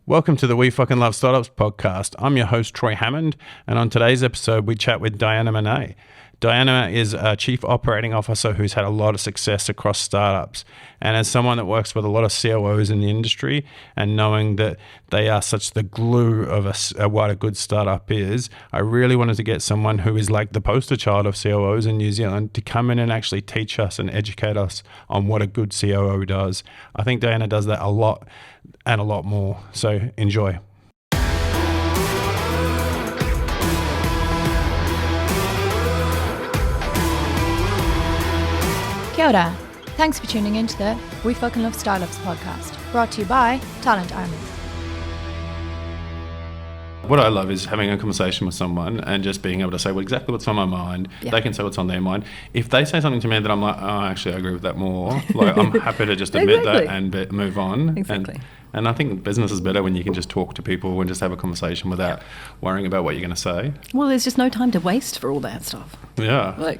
Welcome to the We Fucking Love Startups podcast. I'm your host, Troy Hammond, and on today's episode, we chat with Diana Minnée. Diana is a chief operating officer who's had a lot of success across startups. And as someone that works with a lot of COOs in the industry and knowing that they are such the glue of what a good startup is, I really wanted to get someone who is like the poster child of COOs in New Zealand to come in and actually teach us and educate us on what a good COO does. I think Diana does that a lot and a lot more. So enjoy. Kia ora. Thanks for tuning into the We Fucking Love Startups podcast, brought to you by Talent Army. What I love is having a conversation with someone and just being able to say exactly what's on my mind. Yeah. They can say what's on their mind. If they say something to me that I'm like, oh, actually, I agree with that more. Like, I'm happy to just admit that and move on. Exactly. And I think business is better when you can just talk to people and just have a conversation without worrying about what you're going to say. Well, there's just no time to waste for all that stuff. Yeah.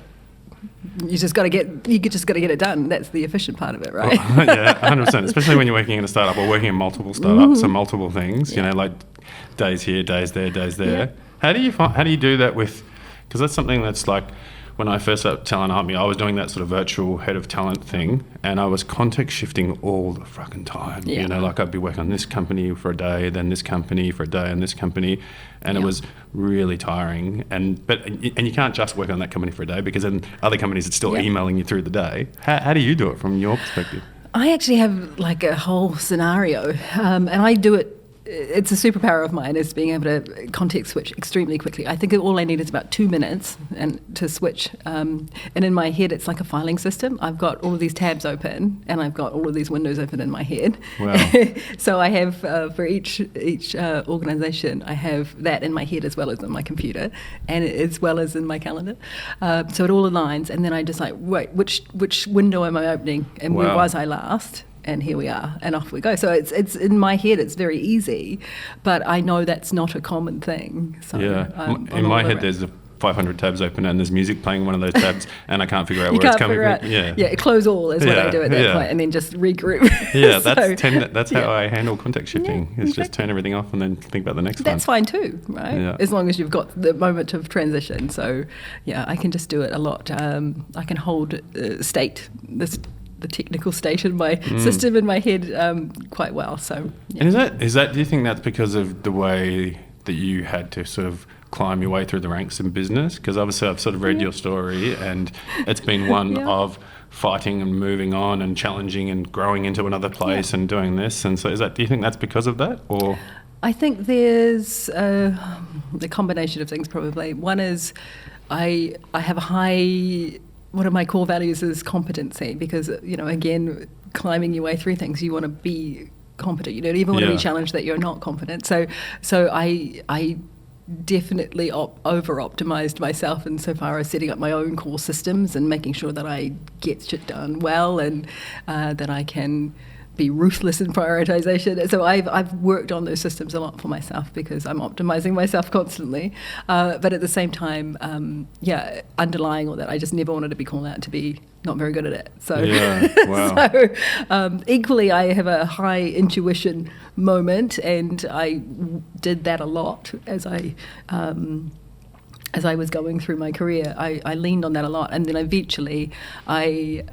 You just got to get it done. That's the efficient part of it, right? Yeah, 100%. Especially when you're working in a startup or working in multiple startups and multiple things. You know, like days here, days there, days there. Yeah. How do you do that with? Because that's something that's like when I first started Talent Army, I was doing that sort of virtual head of talent thing, and I was context shifting all the fucking time. Yeah. You know, like I'd be working on this company for a day, then this company for a day, and this company, and it was really tiring. And you can't just work on that company for a day because then other companies are still emailing you through the day. How do you do it from your perspective? I actually have like a whole scenario, and I do it. It's a superpower of mine, is being able to context switch extremely quickly. I think all I need is about 2 minutes and to switch. And in my head, it's like a filing system. I've got all of these tabs open, and I've got all of these windows open in my head. Wow. So I have for each organisation, I have that in my head as well as in my computer, and as well as in my calendar. So it all aligns, and then I just like, wait, which window am I opening, and where was I last? And here we are, and off we go. So it's in my head, it's very easy, but I know that's not a common thing. So in my head, there's 500 tabs open, and there's music playing one of those tabs, and I can't figure out where it's coming from. Yeah, close all is what I do at that point, and then just regroup. Yeah, that's how I handle context shifting. Is just turn everything off and then think about the next one. That's fine too, right? Yeah. As long as you've got the moment of transition. So yeah, I can just do it a lot. I can hold the technical state in my system in my head quite well. So, yeah. And is that? Do you think that's because of the way that you had to sort of climb your way through the ranks in business? Because obviously I've sort of read your story, and it's been one of fighting and moving on and challenging and growing into another place and doing this. And so, do you think that's because of that, or? I think there's a combination of things probably. One is I have a high. One of my core values is competency, because, you know, again, climbing your way through things, you want to be competent. You don't even want to be challenged that you're not competent. So I definitely over-optimized myself insofar as setting up my own core systems and making sure that I get shit done well, and that I can be ruthless in prioritization. So I've worked on those systems a lot for myself because I'm optimizing myself constantly. But at the same time, underlying all that, I just never wanted to be called out to be not very good at it. So, equally, I have a high intuition moment, and I did that a lot as I was going through my career. I leaned on that a lot, and then eventually I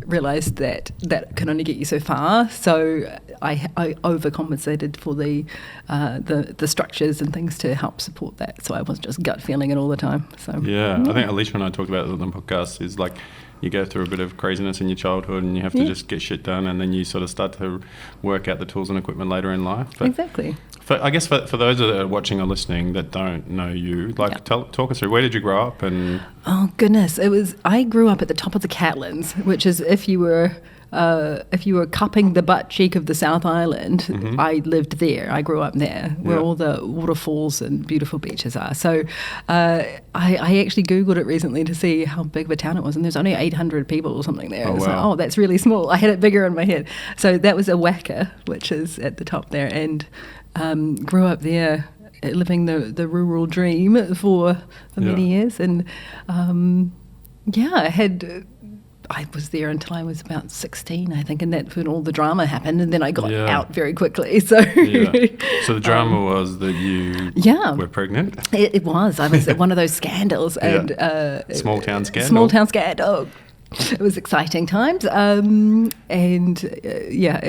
realised that can only get you so far. So I overcompensated for the structures and things to help support that. So I wasn't just gut feeling it all the time. So I think Alicia and I talked about it on the podcast. Is like you go through a bit of craziness in your childhood, and you have to just get shit done, and then you sort of start to work out the tools and equipment later in life. But exactly. I guess for those that are watching or listening that don't know you, talk us through, where did you grow up? And oh goodness, I grew up at the top of the Catlins, which is if you were cupping the butt cheek of the South Island, I lived there. I grew up there, where all the waterfalls and beautiful beaches are. So I actually Googled it recently to see how big of a town it was, and there's only 800 people or something there. Like, that's really small. I had it bigger in my head. So that was Awaka, which is at the top there, and grew up there, living the rural dream for many years. And I had I was there until I was about 16, I think, and that's when all the drama happened, and then I got Yeah. out very quickly. So, So the drama was that you were pregnant? It was. I was at one of those scandals. And Small town scandal? Small town scandal. It was exciting times. It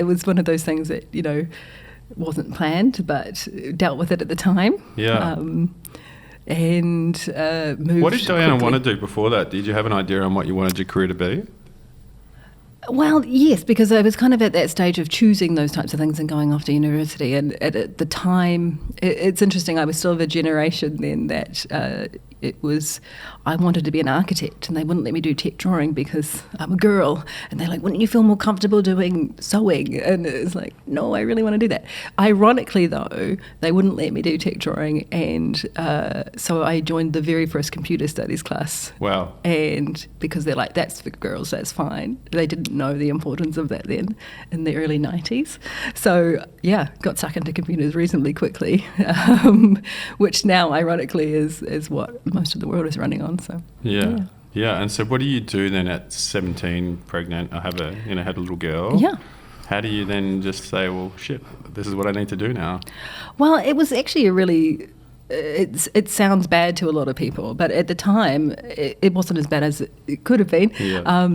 was one of those things that, wasn't planned, but dealt with it at the time. Yeah. Moved. What did Diana quickly. want to do before that? Did you have an idea on what you wanted your career to be? Well, yes, because I was kind of at that stage of choosing those types of things and going off to university. And at the time, it's interesting, I was still of a generation then that I wanted to be an architect, and they wouldn't let me do tech drawing because I'm a girl. And they're like, wouldn't you feel more comfortable doing sewing? And it's like, no, I really want to do that. Ironically, though, they wouldn't let me do tech drawing. And so I joined the very first computer studies class. Wow. And because they're like, that's for girls, that's fine. They didn't know the importance of that then in the early 90s. So, got stuck into computers reasonably quickly, which now, ironically, is what most of the world is running on. So Yeah. And so what do you do then at 17, pregnant? I have had a little girl. Yeah. How do you then just say, well, shit, this is what I need to do now? Well, it was actually a really... It sounds bad to a lot of people, but at the time, it wasn't as bad as it could have been. Yeah.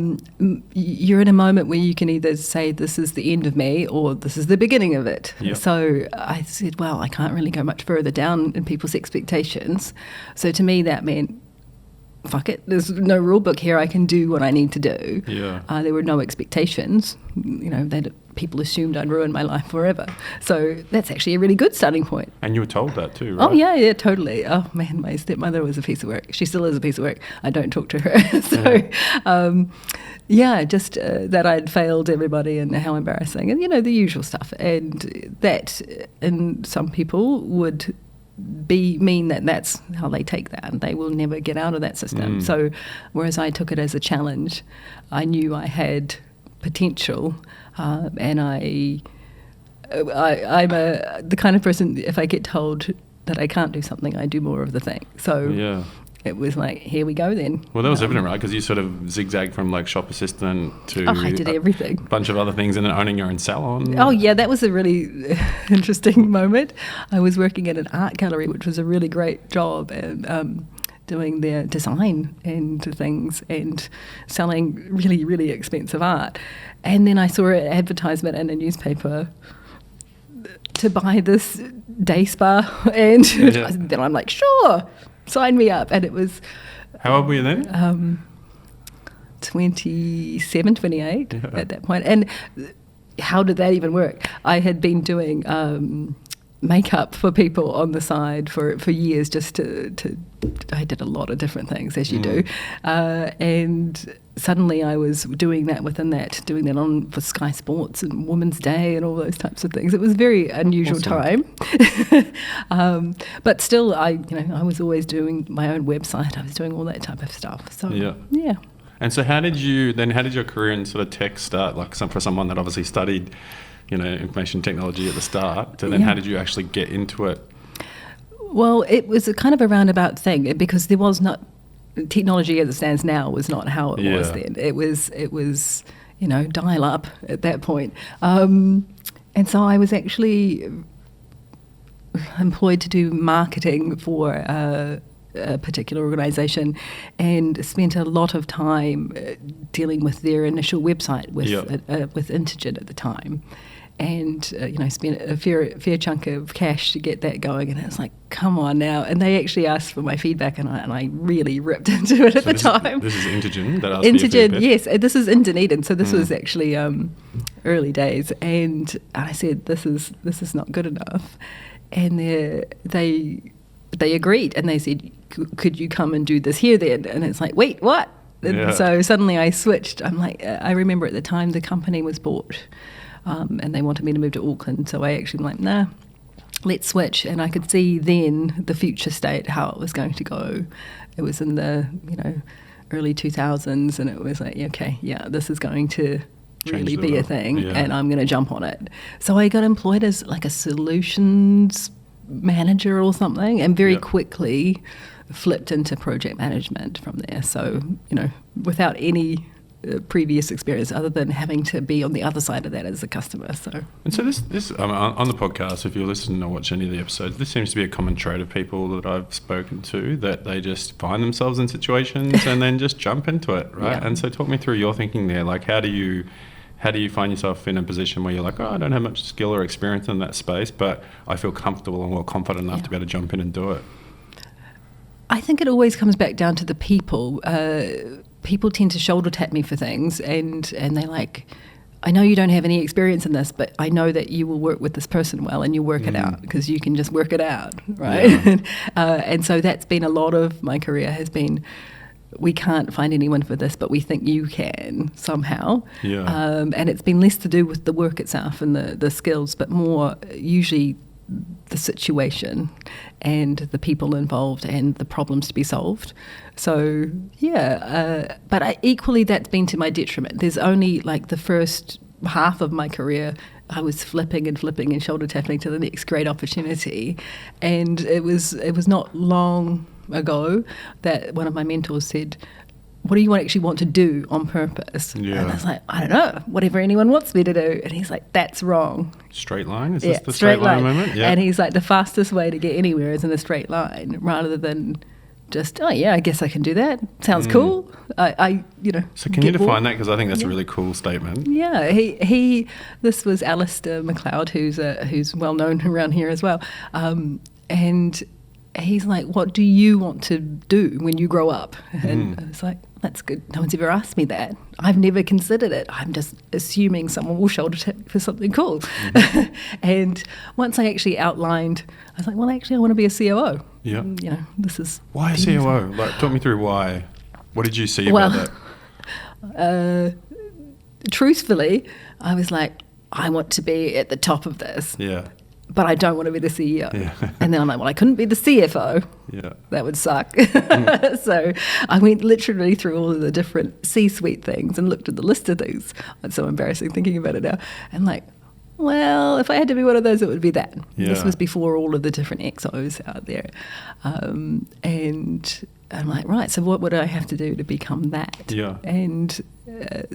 You're in a moment where you can either say this is the end of me or this is the beginning of it. Yep. So I said, well, I can't really go much further down in people's expectations. So to me, that meant, fuck it, there's no rule book here. I can do what I need to do. Yeah. There were no expectations. People assumed I'd ruin my life forever. So that's actually a really good starting point. And you were told that too, right? Oh, yeah, totally. Oh, man, my stepmother was a piece of work. She still is a piece of work. I don't talk to her. So, just that I'd failed everybody and how embarrassing. And, the usual stuff. And that, in some people, would mean that that's how they take that, and they will never get out of that system. So whereas I took it as a challenge, I knew I had potential, and I'm the kind of person, if I get told that I can't do something, I do more of the thing. So it was like, here we go then. Well, that was evident, right? Because you sort of zigzagged from like shop assistant to I did everything. A bunch of other things, and then owning your own salon. Oh, yeah, that was a really interesting moment. I was working at an art gallery, which was a really great job, and doing their design and things and selling really, really expensive art. And then I saw an advertisement in a newspaper to buy this day spa, and then I'm like, sure, sign me up. And it was... How old were you then? 27, 28 at that point. And how did that even work? I had been doing makeup for people on the side for years, just to I did a lot of different things, as you do. And suddenly I was doing that on for Sky Sports and Women's Day and all those types of things. It was a very unusual time. But still, I was always doing my own website. I was doing all that type of stuff. So, yeah. And so how did your career in sort of tech start? Like for someone that obviously studied, information technology at the start, so then how did you actually get into it? Well, it was a kind of a roundabout thing, because there was not... Technology as it stands now was not how it was then. It was dial up at that point. And so I was actually employed to do marketing for a particular organisation, and spent a lot of time dealing with their initial website with Intergen at the time. And spent a fair chunk of cash to get that going, and it's like, come on now. And they actually asked for my feedback, and I really ripped into it at the time. This is Intergen that asked for your feedback? Yes, this is in Dunedin, so this was actually early days. And I said, this is not good enough, and they agreed, and they said, could you come and do this here then? And it's like, wait, what? And so suddenly I switched. I'm like, I remember at the time the company was bought. And they wanted me to move to Auckland, so I actually was like, nah, let's switch. And I could see then the future state, how it was going to go. It was in the early 2000s, and it was like, this is going to really be a thing, and I'm going to jump on it. So I got employed as like a solutions manager or something, and very quickly flipped into project management from there. So without any previous experience other than having to be on the other side of that as a customer. So this on the podcast, if you're listening or watch any of the episodes, this seems to be a common trait of people that I've spoken to, that they just find themselves in situations and then just jump into it, right? Yeah. And so talk me through your thinking there. Like, how do you find yourself in a position where you're like, I don't have much skill or experience in that space, but I feel comfortable and well confident enough to be able to jump in and do it? I think it always comes back down to the people. People tend to shoulder tap me for things, and they're like, I know you don't have any experience in this, but I know that you will work with this person well, and you'll work it out because you can just work it out, right? Yeah. And so that's been a lot of my career has been, we can't find anyone for this, but we think you can somehow. Yeah. And it's been less to do with the work itself and the skills, but more usually the situation and the people involved and the problems to be solved. So, but equally that's been to my detriment. There's only like the first half of my career I was flipping and shoulder tapping to the next great opportunity. And it was not long ago that one of my mentors said, what do you actually want to do on purpose? Yeah. And I was like, I don't know, whatever anyone wants me to do. And he's like, that's wrong. Straight line? Is this the straight line moment? Yeah. And he's like, the fastest way to get anywhere is in a straight line, rather than just, oh yeah, I guess I can do that. Sounds cool. So can you define that? Because I think that's a really cool statement. Yeah, he. This was Alistair McLeod, who's well known around here as well, and he's like, what do you want to do when you grow up? And I was like, that's good. No one's ever asked me that. I've never considered it. I'm just assuming someone will shoulder tap for something cool. And once I actually outlined, I was like, well, actually, I want to be a COO. Yeah. This is... Why a COO? Like, talk me through why. What did you see about that? Truthfully, I was like, I want to be at the top of this. Yeah. But I don't want to be the CEO. Yeah. And then I'm like, well, I couldn't be the CFO. Yeah. That would suck. So I went literally through all of the different C-suite things and looked at the list of things. It's so embarrassing thinking about it now. And like, well, if I had to be one of those, it would be that. Yeah. This was before all of the different XOs out there. And I'm like, right, so what would I have to do to become that? Yeah. And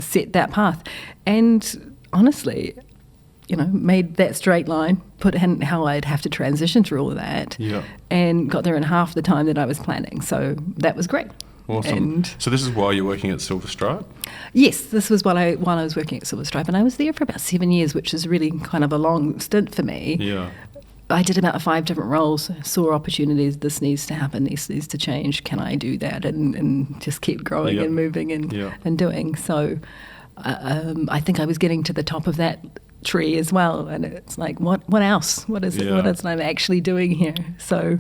set that path. And honestly, made that straight line, put in how I'd have to transition through all of that, and got there in half the time that I was planning. So that was great. Awesome. And so this is while you're working at Silver Stripe? Yes, this was while I was working at Silver Stripe, and I was there for about 7 years, which is really kind of a long stint for me. Yeah. I did about 5 different roles, saw opportunities, this needs to happen, this needs to change, can I do that? And just keep growing and moving and doing. So I think I was getting to the top of that tree as well, and it's like, what else? What is it? What is it I'm actually doing here? So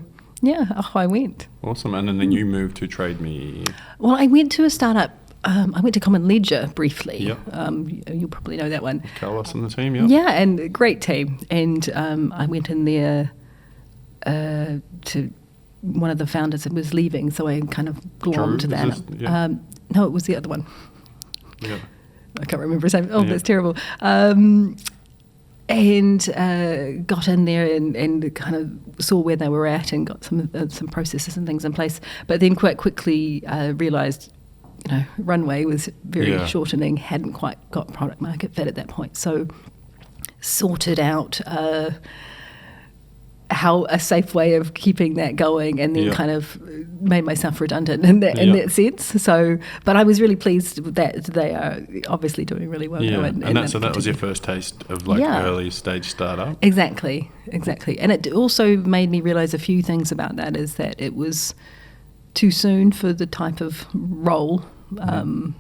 off I went. Awesome. And then you moved to Trade Me. Well, I went to a startup. I went to Common Ledger briefly. Yep. You'll probably know that one. Carlos and the team, Yeah, and a great team. And I went in there to one of the founders who was leaving, so I kind of glommed to that. No, it was the other one. Yeah. I can't remember his name. Oh, that's terrible. And got in there and kind of saw where they were at and got some processes and things in place. But then quite quickly realised, runway was very shortening, hadn't quite got product market fit at that point. So sorted out how a safe way of keeping that going, and then kind of made myself redundant in that sense. So, but I was really pleased that they are obviously doing really well. Yeah, that was your first taste of early stage startup. Exactly. And it also made me realise a few things about that, is that it was too soon for the type of role in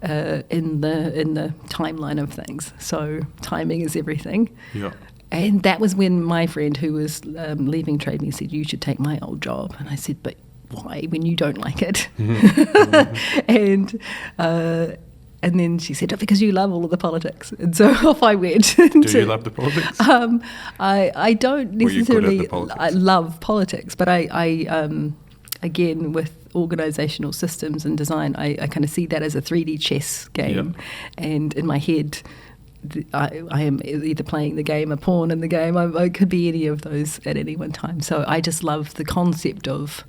the timeline of things. So timing is everything. Yeah. And that was when my friend who was leaving Trade Me said, you should take my old job. And I said, but why, when you don't like it? And then she said, because you love all of the politics. And so off I went. Do you love the politics? I don't necessarily I love politics, but I again, with organisational systems and design, I kind of see that as a 3D chess game. Yeah. And in my head, I am either playing the game, a pawn in the game. I could be any of those at any one time. So I just love the concept of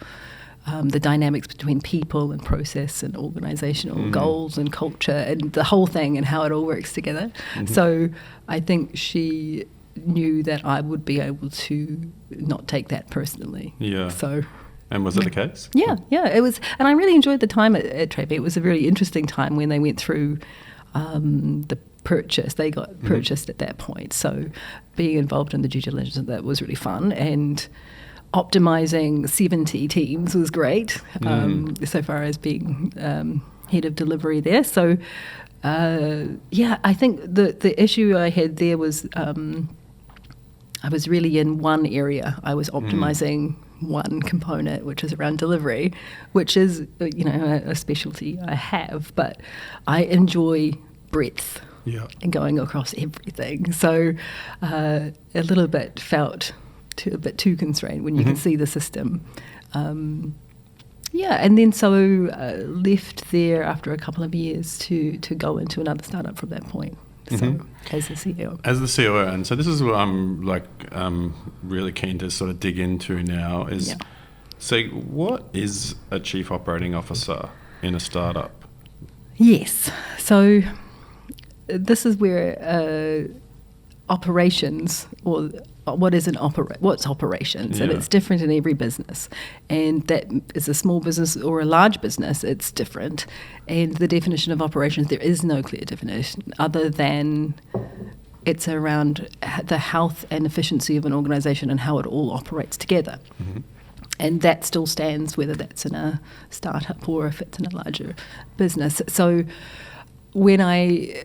the dynamics between people and process and organisational goals and culture and the whole thing and how it all works together. So I think she knew that I would be able to not take that personally. Yeah. So. And was it the case? Yeah, it was, and I really enjoyed the time at Traby. It was a really interesting time when they went through the purchase. They got purchased at that point, so being involved in the due diligence of that was really fun, and optimising 70 teams was great, so far as being head of delivery there. So, I think the issue I had there was I was really in one area. I was optimising one component, which is around delivery, which is, a specialty I have, but I enjoy breadth and going across everything. So a little bit felt a bit too constrained when you can see the system. And then so left there after a couple of years to go into another startup from that point. So as the CEO. As the COO, and so this is what I'm really keen to sort of dig into now is, so what is a chief operating officer in a startup? Yes. So this is where operations, or what's operations, and it's different in every business, and that is a small business or a large business, it's different. And the definition of operations, there is no clear definition other than it's around the health and efficiency of an organisation and how it all operates together. And that still stands whether that's in a startup or if it's in a larger business. So when I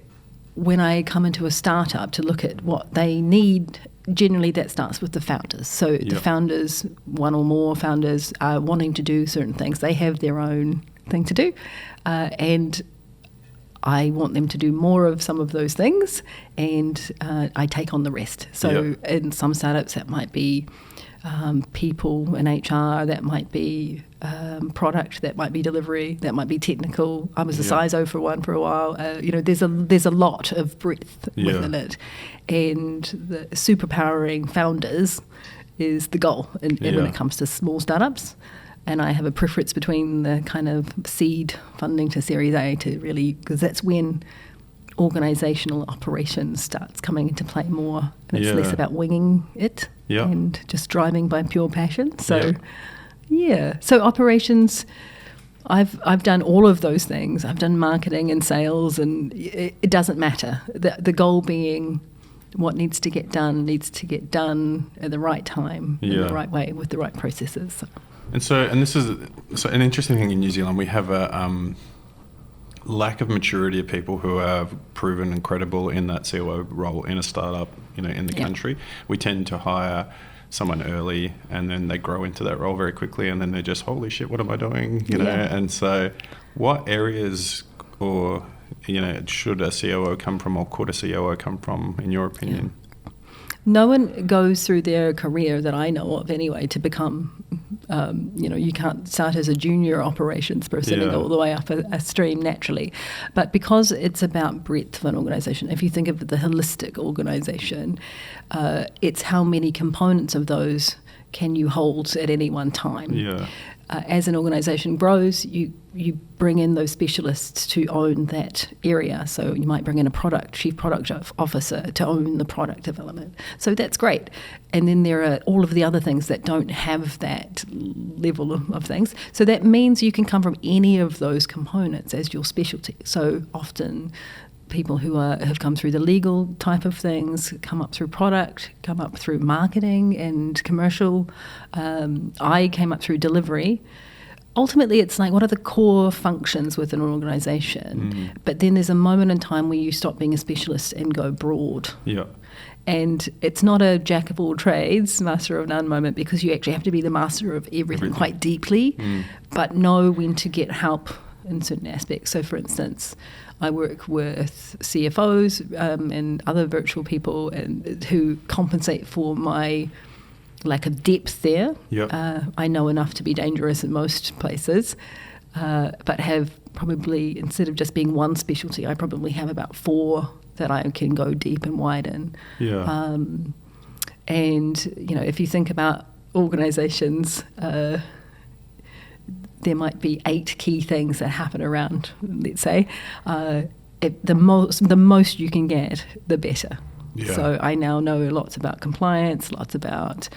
come into a startup to look at what they need, generally that starts with the founders. So the founders, one or more founders, are wanting to do certain things. They have their own thing to do, and I want them to do more of some of those things, and I take on the rest. So in some startups that might be people and HR, that might be product, that might be delivery, that might be technical. I was a CISO for a while. There's a lot of breadth within it, and the superpowering founders is the goal when it comes to small startups. And I have a preference between the kind of seed funding to Series A to really, because that's when organisational operations starts coming into play more, and it's less about winging it and just driving by pure passion. So, so operations, I've done all of those things. I've done marketing and sales, and it doesn't matter. The goal being what needs to get done at the right time, in the right way, with the right processes. So. And this is an interesting thing in New Zealand. We have a lack of maturity of people who are proven and credible in that COO role in a startup, in the country. We tend to hire someone early, and then they grow into that role very quickly, and then they're just, holy shit, what am I doing? And so what areas or, should a COO come from, or could a COO come from, in your opinion? No one goes through their career that I know of anyway to become, you can't start as a junior operations person and go all the way up a stream naturally. But because it's about breadth of an organisation, if you think of the holistic organisation, it's how many components of those can you hold at any one time. As an organisation grows, you bring in those specialists to own that area. So you might bring in a chief product officer to own the product development. So that's great. And then there are all of the other things that don't have that level of things. So that means you can come from any of those components as your specialty. So often people who have come through the legal type of things, come up through product, come up through marketing and commercial. I came up through delivery. Ultimately, it's like, what are the core functions within an organisation? But then there's a moment in time where you stop being a specialist and go broad. And it's not a jack of all trades, master of none moment, because you actually have to be the master of everything quite deeply, but know when to get help in certain aspects. So, for instance, I work with CFOs and other virtual people who compensate for my lack of depth there. I know enough to be dangerous in most places, but have probably, instead of just being one specialty, I probably have about 4 that I can go deep and wide in. And, if you think about organisations, there might be 8 key things that happen around, let's say, the most you can get, the better. Yeah. So I now know lots about compliance, lots about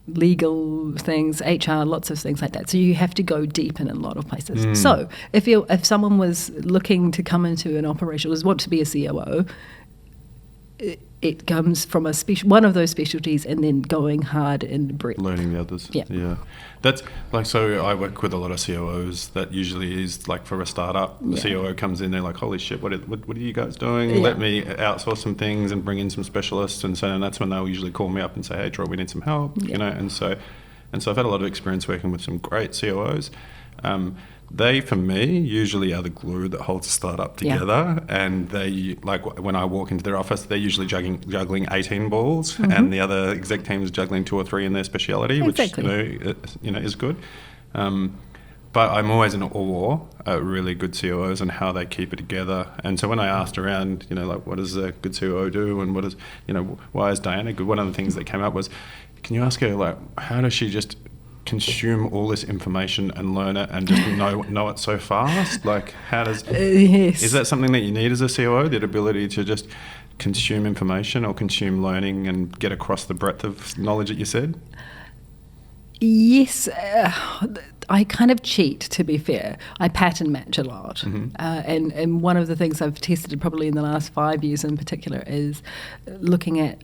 legal things, HR, lots of things like that. So you have to go deep in a lot of places. So if someone was looking to come into an operation, want to be a COO, it comes from one of those specialties and then going hard in breadth. Learning the others. Yeah. That's like, so I work with a lot of COOs. That usually is like for a startup. The COO comes in, they're like, holy shit, what are you guys doing? Yeah. Let me outsource some things and bring in some specialists. And that's when they'll usually call me up and say, hey, Troy, we need some help. Yeah. And so I've had a lot of experience working with some great COOs. They, for me, usually are the glue that holds a startup together. And they, like, when I walk into their office, they're usually juggling 18 balls, and the other exec team is juggling 2 or 3 in their speciality, Exactly. which is good. But I'm always in awe at really good COOs and how they keep it together. And so when I asked around, like, what does a good COO do, and why is Diana good? One of the things that came up was, can you ask her, like, how does she just consume all this information and learn it and just know it so fast? Like, how does Yes. is that something that you need as a COO, that ability to just consume information or consume learning and get across the breadth of knowledge that you said? Yes, I kind of cheat, to be fair. I pattern match a lot. And one of the things I've tested probably in the last 5 years in particular is looking at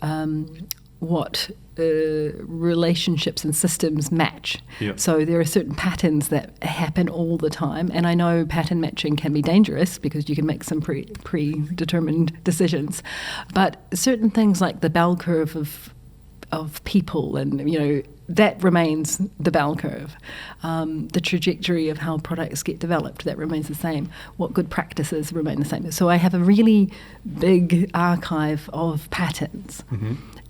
what relationships and systems match. Yep. So there are certain patterns that happen all the time, and I know pattern matching can be dangerous because you can make some predetermined decisions. But certain things like the bell curve of people, and that remains the bell curve. The trajectory of how products get developed, that remains the same. What good practices remain the same. So I have a really big archive of patterns.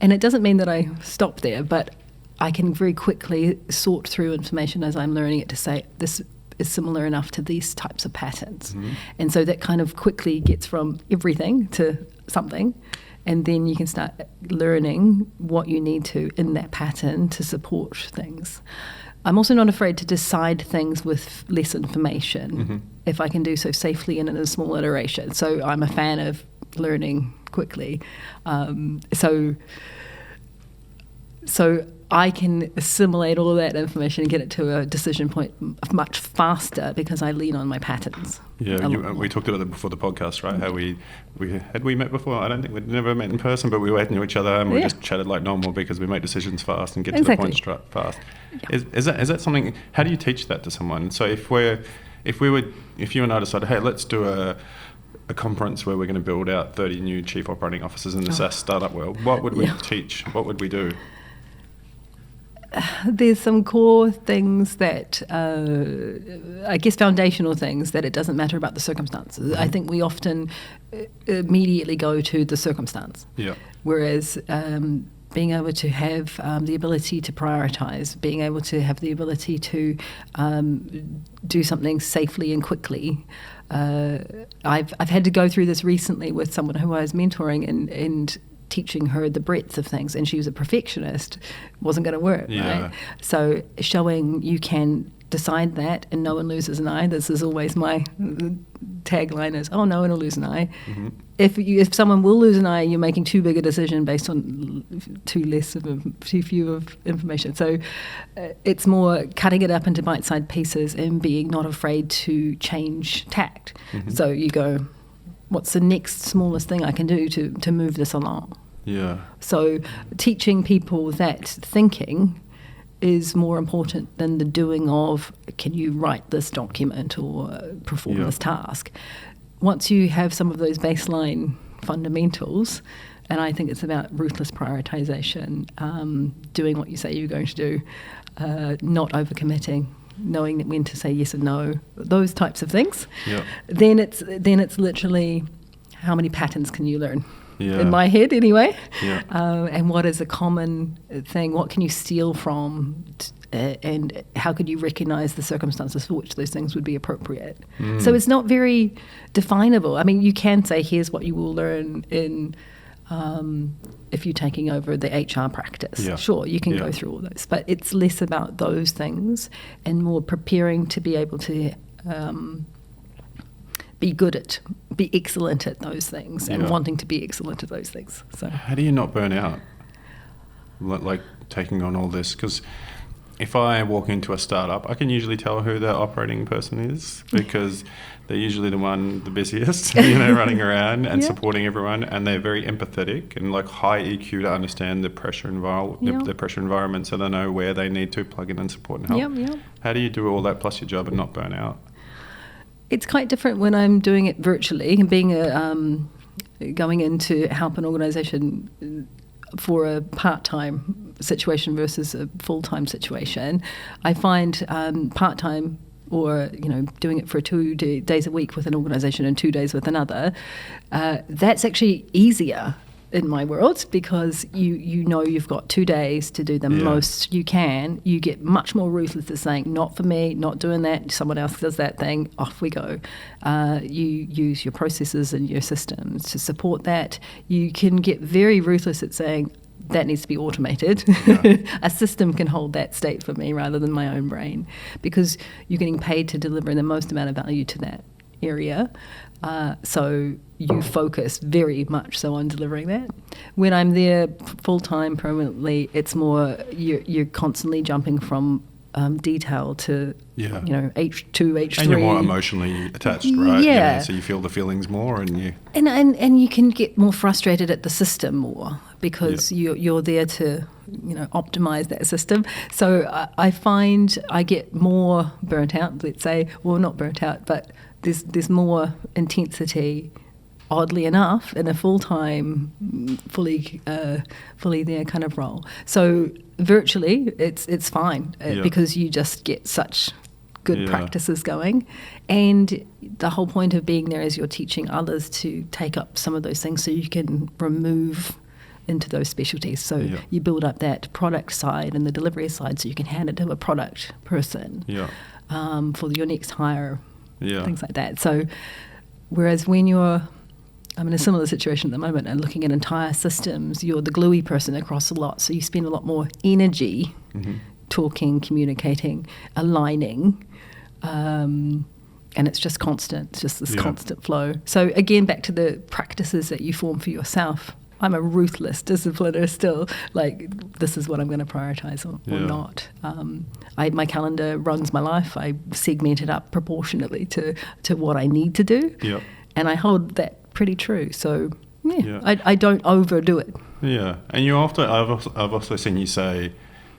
And it doesn't mean that I stop there, but I can very quickly sort through information as I'm learning it to say, this is similar enough to these types of patterns. And so that kind of quickly gets from everything to something. And then you can start learning what you need to in that pattern to support things. I'm also not afraid to decide things with less information if I can do so safely and in a small iteration. So I'm a fan of learning quickly. So I can assimilate all of that information and get it to a decision point much faster because I lean on my patterns. Yeah, we talked about it before the podcast, right? How we had we met before? I don't think we'd never met in person, but we went to each other and we just chatted like normal because we make decisions fast and get to the point fast. Yeah. Is that something? How do you teach that to someone? So if you and I decided, hey, let's do a conference where we're going to build out 30 new chief operating officers in the SaaS startup world, what would we teach? What would we do? There's some core things that, I guess foundational things, that it doesn't matter about the circumstances. I think we often immediately go to the circumstance. Yeah. Whereas being able to have the ability to prioritize, being able to have the ability to do something safely and quickly. I've had to go through this recently with someone who I was mentoring and teaching her the breadth of things, and she was a perfectionist, wasn't going to work, right? So showing you can decide that and no one loses an eye. This is always my tagline is, no one will lose an eye. If someone will lose an eye, you're making too big a decision based on too few of information. So it's more cutting it up into bite-sized pieces and being not afraid to change tact. So you go, what's the next smallest thing I can do to move this along? Yeah. So teaching people that thinking is more important than the doing of, can you write this document or perform this task? Once you have some of those baseline fundamentals, and I think it's about ruthless prioritization, doing what you say you're going to do, not overcommitting, knowing when to say yes and no, those types of things. Yeah. Then it's literally how many patterns can you learn? Yeah. In my head, anyway. Yeah. And what is a common thing? What can you steal from? And how could you recognize the circumstances for which those things would be appropriate? So it's not very definable. I mean, you can say, here's what you will learn in if you're taking over the HR practice. Yeah. Sure, you can go through all those, but it's less about those things and more preparing to be able to be excellent at those things and wanting to be excellent at those things. So how do you not burn out? Like taking on all this, because if I walk into a startup, I can usually tell who the operating person is because they're usually the busiest, running around and supporting everyone, and they're very empathetic and like high EQ to understand the pressure the pressure environment, so they know where they need to plug in and support and help. How do you do all that plus your job and not burn out? It's quite different when I'm doing it virtually and being going in to help an organisation for a part-time situation versus a full-time situation. I find part-time or doing it for 2 days a week with an organisation and 2 days with another, that's actually easier in my world because you've got 2 days to do the most you can. You get much more ruthless at saying, not for me, not doing that, someone else does that thing, off we go. You use your processes and your systems to support that. You can get very ruthless at saying, that needs to be automated. A system can hold that state for me rather than my own brain, because you're getting paid to deliver the most amount of value to that area. So you focus very much so on delivering that. When I'm there full-time permanently, it's more you're constantly jumping from detail to H2, H3. And you're more emotionally attached, right? Yeah. So you feel the feelings more, and you and you can get more frustrated at the system more because you're there to optimize that system. So I find I get more burnt out. Let's say, well, not burnt out, but there's more intensity, oddly enough, in a full-time, fully there kind of role. So virtually, it's fine because you just get such good practices going. And the whole point of being there is you're teaching others to take up some of those things so you can remove into those specialties. So you build up that product side and the delivery side so you can hand it to a product person for your next hire. Things like that. So whereas when I'm in a similar situation at the moment and looking at entire systems, you're the gluey person across a lot, so you spend a lot more energy talking, communicating, aligning, and it's just constant. It's just this constant flow. So again, back to the practices that you form for yourself. I'm a ruthless discipliner still. Like, this is what I'm going to prioritize or not. My calendar runs my life. I segment it up proportionately to what I need to do. And I hold that pretty true. So, I don't overdo it. Yeah. And I've also seen you say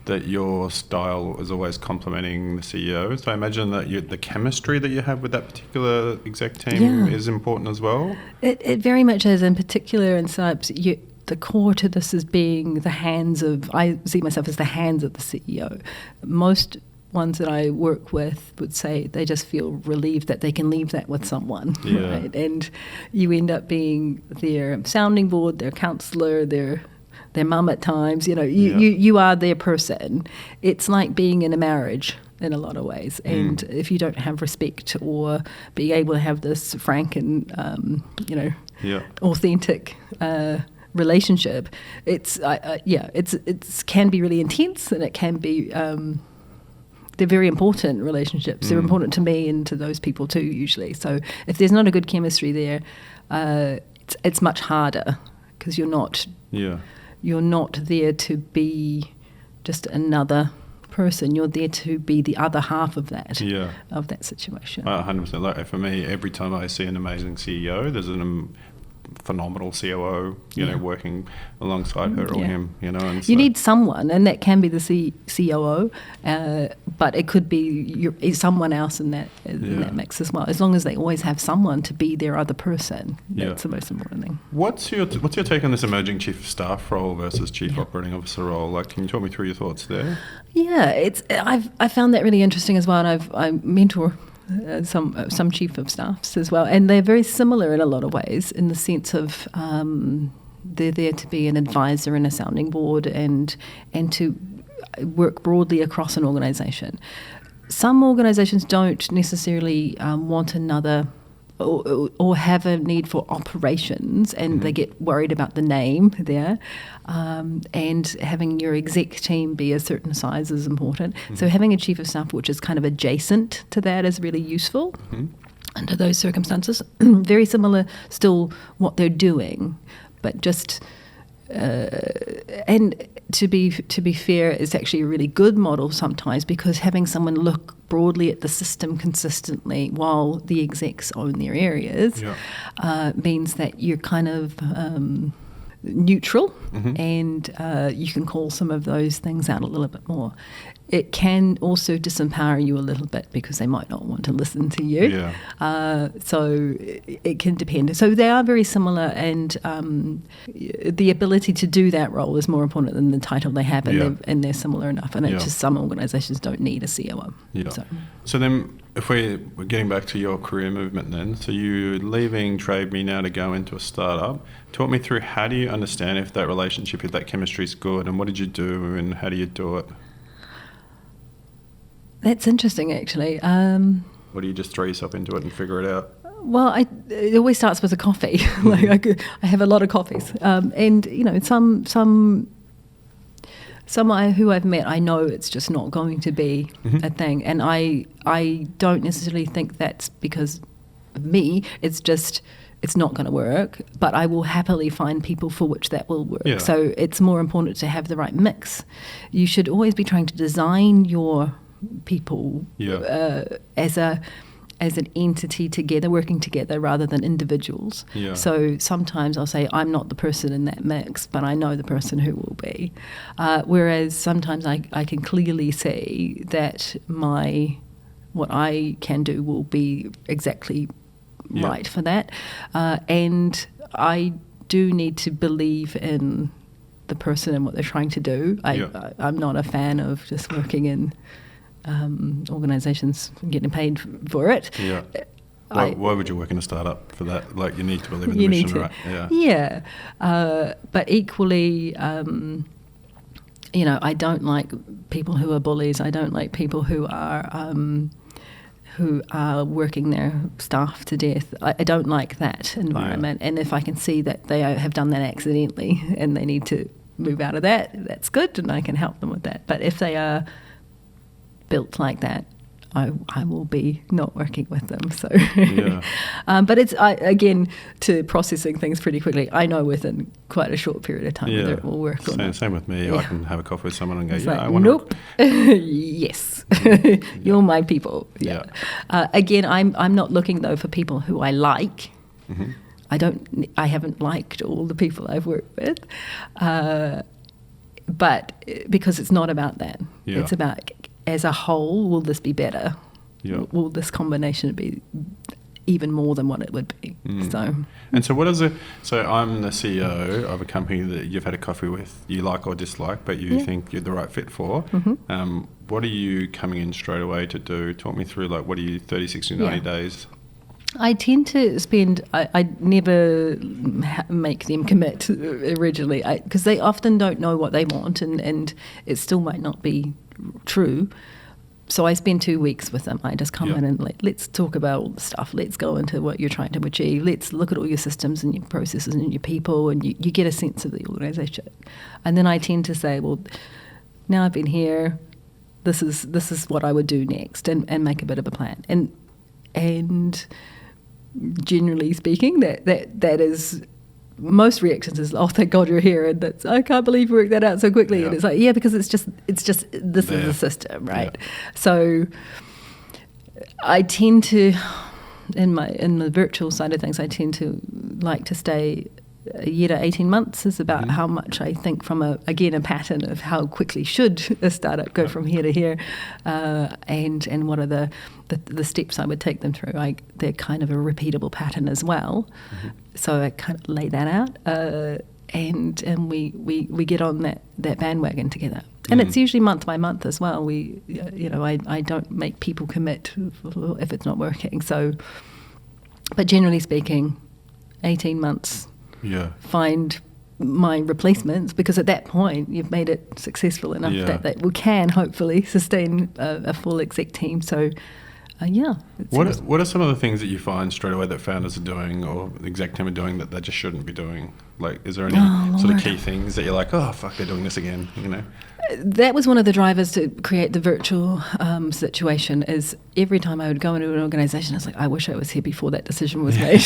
that your style is always complementing the CEO. So I imagine that the chemistry that you have with that particular exec team is important as well. It very much is, in particular in startups. The core to this is being I see myself as the hands of the CEO. Most ones that I work with would say they just feel relieved that they can leave that with someone, right? And you end up being their sounding board, their counsellor, their mum at times. You are their person. It's like being in a marriage in a lot of ways. And if you don't have respect or be able to have this frank and authentic relationship, it's can be really intense, and it can be. They're very important relationships. They're important to me and to those people too, usually. So if there's not a good chemistry there, it's much harder because you're not there to be just another person. You're there to be the other half of that situation. 100%. Like for me, every time I see an amazing CEO, there's a phenomenal COO, working alongside her or him, And so you need someone, and that can be the COO, but it could be someone else in that mix as well. As long as they always have someone to be their other person, that's the most important thing. What's your take on this emerging chief of staff role versus chief operating officer role? Like, can you talk me through your thoughts there? Yeah, I found that really interesting as well, and I mentor some chief of staffs as well, and they're very similar in a lot of ways in the sense of they're there to be an advisor and a sounding board and to work broadly across an organisation. Some organisations don't necessarily want another or have a need for operations, and they get worried about the name there, and having your exec team be a certain size is important. So having a chief of staff which is kind of adjacent to that is really useful under those circumstances. Very similar still what they're doing, but just and to be fair, it's actually a really good model sometimes, because having someone look broadly at the system consistently while the execs own their areas means that you're kind of neutral, and you can call some of those things out a little bit more. It can also disempower you a little bit because they might not want to listen to you. So it can depend. So they are very similar, and the ability to do that role is more important than the title they have, and they're similar enough. And it's just some organisations don't need a COO. So then, if we're getting back to your career movement then, so you're leaving Trade Me now to go into a startup. Talk me through, how do you understand if that relationship, if that chemistry is good, and what did you do, and how do you do it? That's interesting, actually. Or do you just throw yourself into it and figure it out? Well, it always starts with a coffee. I have a lot of coffees, and some who I've met, I know it's just not going to be a thing, and I don't necessarily think that's because of me. It's just it's not going to work, but I will happily find people for which that will work. So it's more important to have the right mix. You should always be trying to design your people as an entity together, working together rather than individuals. So sometimes I'll say, I'm not the person in that mix, but I know the person who will be. Whereas sometimes I can clearly see that what I can do will be exactly right for that. And I do need to believe in the person and what they're trying to do. I'm not a fan of just working in organisations getting paid for it. Why would you work in a startup for that? Like, you need to believe in the mission, right? But equally, I don't like people who are bullies. I don't like people who are working their staff to death. I don't like that environment. And if I can see that they have done that accidentally and they need to move out of that, that's good, and I can help them with that. But if they are built like that, I will be not working with them. So, but it's again, to processing things pretty quickly. I know within quite a short period of time whether it will work or not. Same with me. I can have a coffee with someone and go, it's I want to. Nope. Yes, you're my people. Again, I'm not looking though for people who I like. I haven't liked all the people I've worked with, but because it's not about that. It's about, as a whole, will this be better? Will this combination be even more than what it would be? So what is it? So I'm the CEO of a company that you've had a coffee with, you like or dislike, but you think you're the right fit for. What are you coming in straight away to do? Talk me through, like, what are you, 30, 60, 90 days? I tend to spend, I never make them commit originally, because they often don't know what they want, and it still might not be true. So I spend 2 weeks with them. I just come in and let's talk about all the stuff. Let's go into what you're trying to achieve. Let's look at all your systems and your processes and your people, and you get a sense of the organisation. And then I tend to say, well, now I've been here, this is what I would do next, and make a bit of a plan. And generally speaking, that is, most reactions is, oh, thank God you're here, and that's, I can't believe you worked that out so quickly. And it's like, because it's just this is the system, right? So I tend to, in the virtual side of things, I tend to like to stay a year to 18 months is about how much I think from a pattern of how quickly should a startup go from here to here, and what are the steps I would take them through. They're kind of a repeatable pattern as well. So I kind of lay that out, and we get on that bandwagon together. And it's usually month by month as well. I don't make people commit if it's not working. So, but generally speaking, 18 months. Find my replacements, because at that point you've made it successful enough that we can hopefully sustain a full exec team. So What are some of the things that you find straight away that founders are doing or the exec team are doing that they just shouldn't be doing? Like, is there any sort of key things that you're like, oh, fuck, they're doing this again, you know? That was one of the drivers to create the virtual situation, is every time I would go into an organisation, I was like, I wish I was here before that decision was made,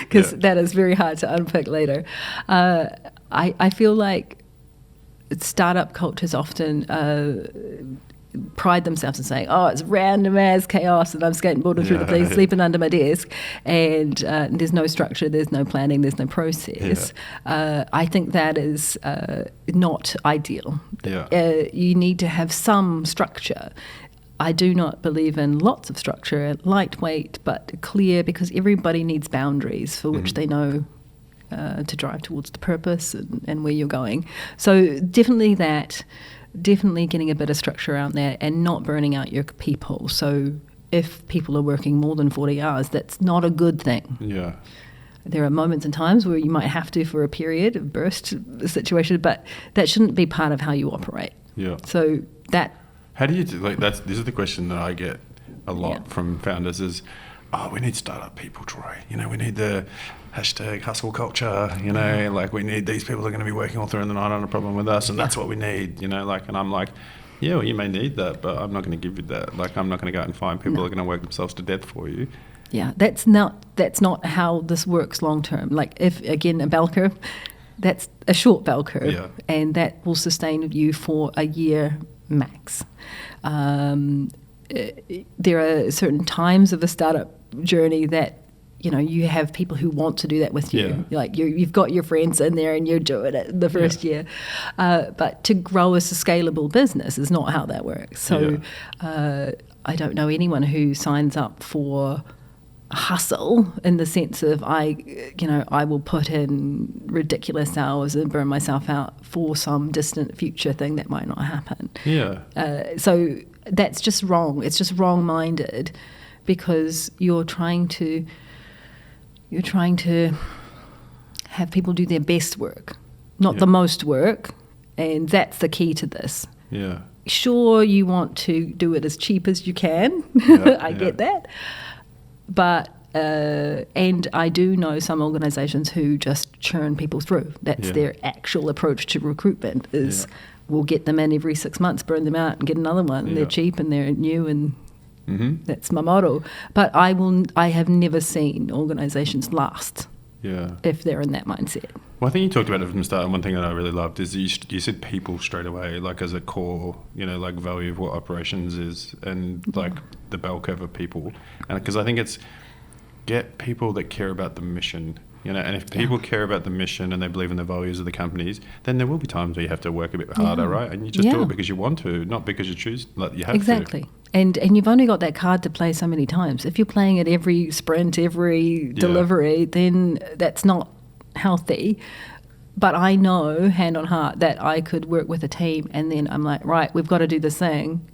because that is very hard to unpick later. I feel like startup cultures often pride themselves in saying, oh, it's random as chaos and I'm skateboarding through the place, sleeping under my desk, and there's no structure, there's no planning, there's no process. I think that is not ideal. You need to have some structure. I do not believe in lots of structure, lightweight but clear, because everybody needs boundaries for which they know to drive towards the purpose and where you're going. So definitely getting a bit of structure out there and not burning out your people. So if people are working more than 40 hours, that's not a good thing. Yeah. There are moments and times where you might have to for a period, a burst situation, but that shouldn't be part of how you operate. Yeah. So that... How do you do, like, this is the question that I get a lot from founders is, oh, we need startup people, Troy. You know, we need the hashtag hustle culture, you know, like we need these people that are going to be working all through the night on a problem with us, and that's what we need, you know, like, and I'm like, yeah, well, you may need that, but I'm not going to give you that. Like, I'm not going to go out and find people that are going to work themselves to death for you. Yeah, that's not how this works long term. Like, if, again, a bell curve, that's a short bell curve, and that will sustain you for a year max. There are certain times of a startup journey that, you know, you have people who want to do that with you. Like, you've got your friends in there and you're doing it the first year. But to grow as a scalable business is not how that works. So I don't know anyone who signs up for hustle in the sense of I will put in ridiculous hours and burn myself out for some distant future thing that might not happen. So that's just wrong. It's just wrong-minded, because you're trying to have people do their best work, not the most work, and that's the key to this. Sure, you want to do it as cheap as you can. I get that. But and I do know some organisations who just churn people through. That's their actual approach to recruitment, is we'll get them in every 6 months, burn them out and get another one. They're cheap and they're new, and that's my model. But I have never seen organisations last if they're in that mindset. Well, I think you talked about it from the start, and one thing that I really loved is you said people straight away, like as a core, you know, like value of what operations is, and like the bell curve of people. And because I think it's get people that care about the mission, you know, and if people care about the mission and they believe in the values of the companies, then there will be times where you have to work a bit harder, right? And you just do it because you want to, not because you choose, like you have to. Exactly. And you've only got that card to play so many times. If you're playing it every sprint, every delivery, then that's not healthy. But I know, hand on heart, that I could work with a team and then I'm like, right, we've got to do this thing.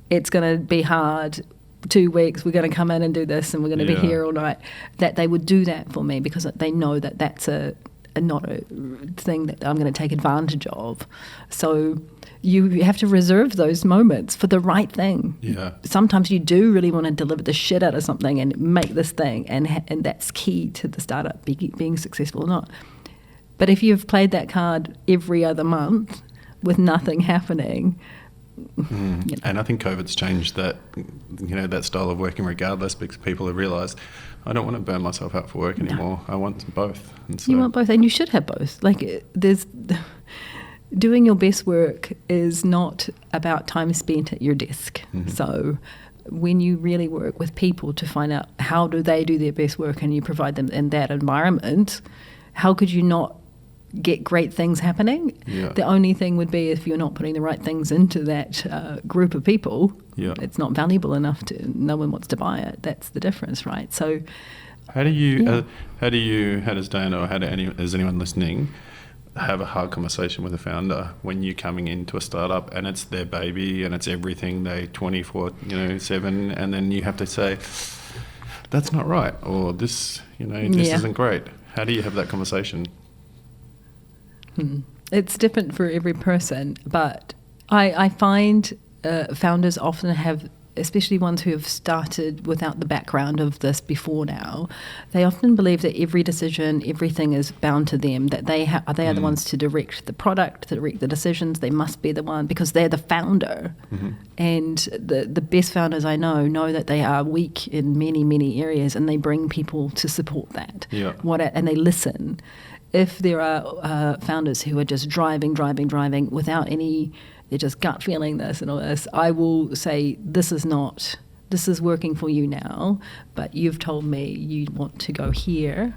It's going to be hard. 2 weeks, we're going to come in and do this and we're going to be here all night. That they would do that for me because they know that that's not a thing that I'm going to take advantage of. So you have to reserve those moments for the right thing. Sometimes you do really want to deliver the shit out of something and make this thing, and that's key to the startup being successful or not. But if you've played that card every other month with nothing happening, you know. And I think COVID's changed that, you know, that style of working regardless, because people have realised I don't want to burn myself out for work anymore. I want both. And so, you want both, and you should have both. Like, doing your best work is not about time spent at your desk. So when you really work with people to find out how do they do their best work and you provide them in that environment, how could you not get great things happening? The only thing would be if you're not putting the right things into that group of people, it's not valuable enough to, no one wants to buy it. That's the difference, right? So how does Diana, or is anyone listening, have a hard conversation with a founder when you're coming into a startup and it's their baby and it's everything, they 24/7, and then you have to say that's not right, or this isn't great? How do you have that conversation? It's different for every person, but I find founders often have especially ones who have started without the background of this before now, they often believe that every decision, everything is bound to them, that they are the ones to direct the product, to direct the decisions. They must be the one because they're the founder. And the best founders I know that they are weak in many, many areas, and they bring people to support that. And they listen. If there are founders who are just driving without any, they're just gut feeling this and all this, I will say, this is working for you now, but you've told me you want to go here.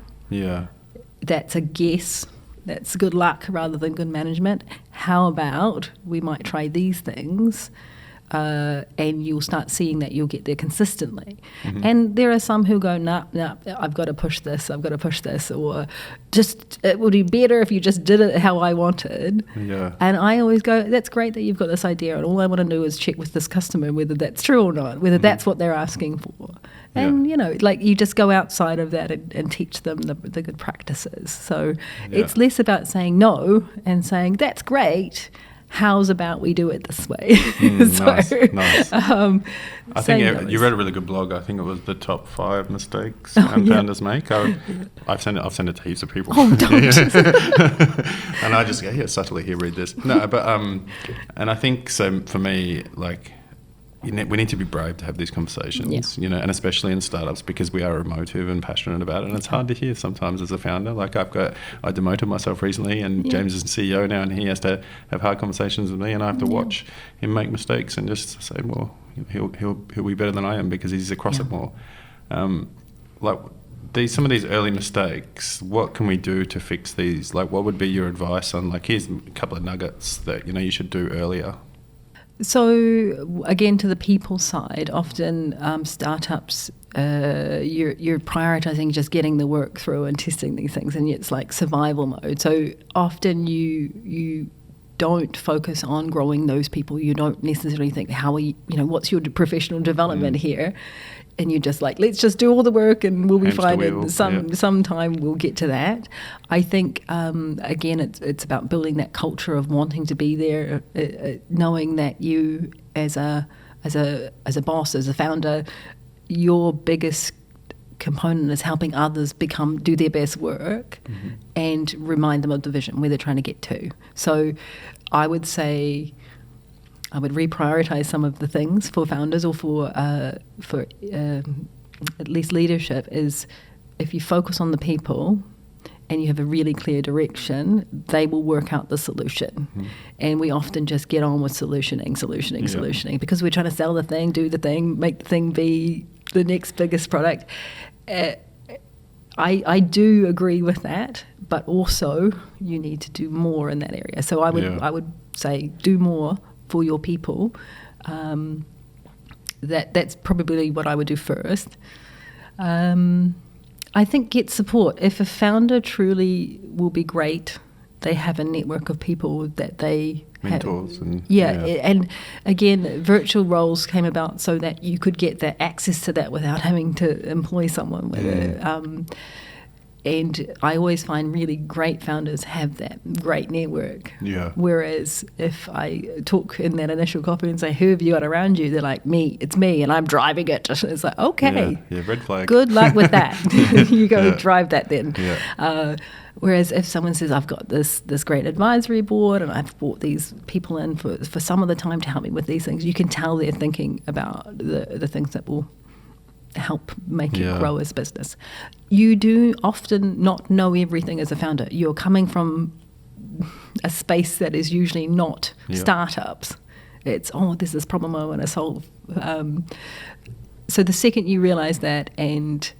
That's a guess. That's good luck rather than good management. How about we might try these things? And you'll start seeing that you'll get there consistently. And there are some who go, nah, I've got to push this, or just it would be better if you just did it how I wanted. And I always go, that's great that you've got this idea, and all I want to do is check with this customer whether that's true or not, whether that's what they're asking for. And, you just go outside of that and teach them the good practices. So it's less about saying no and saying, that's great, how's about we do it this way? Nice. I think you read a really good blog. I think it was the top 5 mistakes founders make. I've sent it to heaps of people. Oh, don't. And I just go, subtly here, read this. No, but and I think so for me, like, we need to be brave to have these conversations, and especially in startups, because we are emotive and passionate about it, and it's hard to hear sometimes as a founder. Like I demoted myself recently, and James is CEO now, and he has to have hard conversations with me, and I have to watch him make mistakes and just say, well, he'll be better than I am because he's across it more. Some of these early mistakes, what can we do to fix these? Like, what would be your advice on, like, here's a couple of nuggets that you should do earlier? So again, to the people side, often startups, you're prioritizing just getting the work through and testing these things, and it's like survival mode. So often you don't focus on growing those people. You don't necessarily think, what's your professional development here? And you're just like, let's just do all the work and we'll be fine. And sometime we'll get to that. I think, again, it's about building that culture of wanting to be there, knowing that you, as a boss, as a founder, your biggest component is helping others do their best work and remind them of the vision, where they're trying to get to. So I would say I would reprioritize some of the things for founders or for at least leadership, is if you focus on the people and you have a really clear direction, they will work out the solution. And we often just get on with solutioning, because we're trying to sell the thing, do the thing, make the thing be the next biggest product. I do agree with that, but also you need to do more in that area. So I would say do more for your people. That's probably what I would do first. I think get support. If a founder truly will be great, they have a network of people that they mentors have. And again, virtual roles came about so that you could get that access to that without having to employ someone with it. And I always find really great founders have that great network. Whereas if I talk in that initial copy and say, who have you got around you? They're like, it's me, and I'm driving it. It's like, okay. Red flag. Good luck with that. You go drive that then. Whereas if someone says, I've got this great advisory board and I've brought these people in for some of the time to help me with these things, you can tell they're thinking about the things that will help make it grow as business. You do often not know everything as a founder. You're coming from a space that is usually not startups. It's, there's this problem I want to solve. So the second you realize that and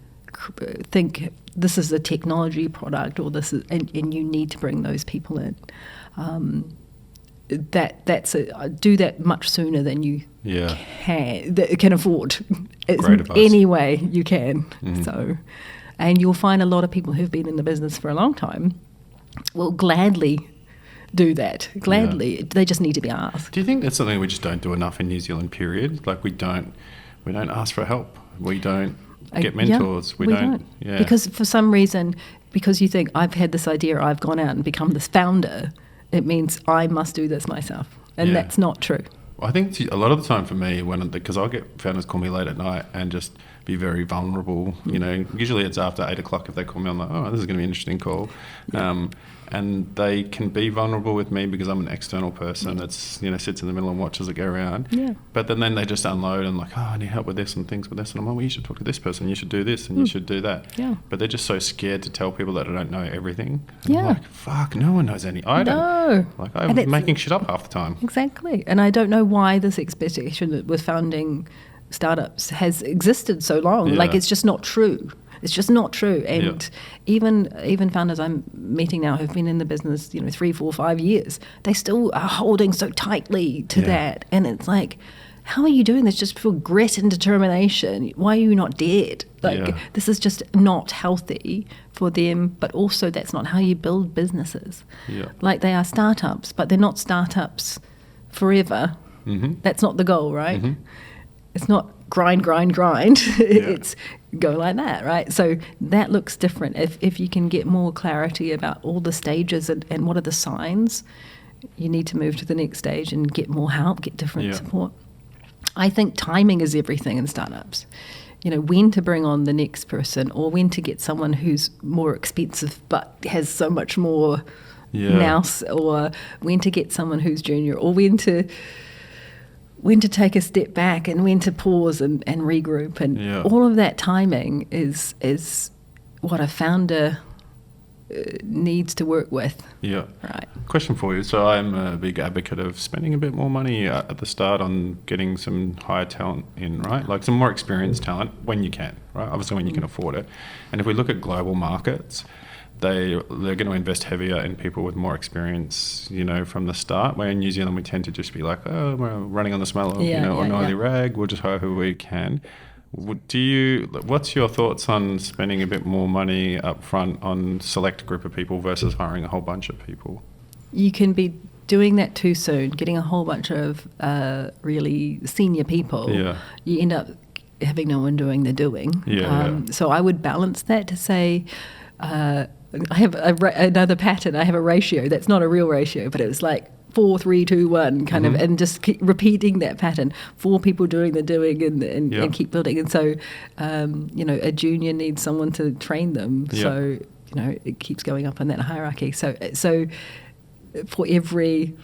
think this is a technology product, or this is, and you need to bring those people in, do that much sooner than you can afford. Any way you can. So, and you'll find a lot of people who've been in the business for a long time will gladly do that. They just need to be asked. Do you think that's something we just don't do enough in New Zealand? Period. Like we don't ask for help. We don't get mentors. We don't. Because for some reason, because you think I've had this idea, I've gone out and become this founder. It means I must do this myself, and that's not true. I think a lot of the time for me, because I'll get founders call me late at night and just be very vulnerable. Usually it's after 8 o'clock if they call me. I'm like, oh, this is going to be an interesting call. Yeah. And they can be vulnerable with me because I'm an external person that's sits in the middle and watches it go around. Yeah. But then they just unload and like, oh, I need help with this and things with this, and I'm like, well, you should talk to this person, you should do this, and you should do that. Yeah. But they're just so scared to tell people that I don't know everything. And Yeah. I'm like, fuck, no one knows any. I don't. No. Like I'm making shit up half the time. Exactly. And I don't know why this expectation with founding startups has existed so long. Yeah. Like, it's just not true. It's just not true. And even founders I'm meeting now who've been in the business, 3, 4, 5 years, they still are holding so tightly to that. And it's like, how are you doing this just for grit and determination? Why are you not dead? Like, this is just not healthy for them, but also that's not how you build businesses. Yeah. Like, they are startups, but they're not startups forever. Mm-hmm. That's not the goal, right? Mm-hmm. It's not grind. It's go like that, right? So that looks different. If you can get more clarity about all the stages and what are the signs, you need to move to the next stage and get more help, get different support. I think timing is everything in startups. When to bring on the next person, or when to get someone who's more expensive but has so much more nous, or when to get someone who's junior, or when to take a step back and when to pause and regroup. And all of that timing is what a founder needs to work with. Yeah. Right. Question for you. So I'm a big advocate of spending a bit more money at the start on getting some higher talent in, right? Like some more experienced talent when you can, right? Obviously when you can afford it. And if we look at global markets, they're going to invest heavier in people with more experience, from the start. Where in New Zealand we tend to just be like, oh, we're running on the smell of, an oily rag. We'll just hire who we can. What's your thoughts on spending a bit more money up front on select group of people versus hiring a whole bunch of people? You can be doing that too soon, getting a whole bunch of really senior people. Yeah. You end up having no one doing the doing. So I would balance that to say, I have another pattern. I have a ratio that's not a real ratio, but it was like 4, 3, 2, 1 kind of, and just keep repeating that pattern. 4 people doing the doing and keep building. And so, a junior needs someone to train them. Yeah. So, it keeps going up in that hierarchy. So for every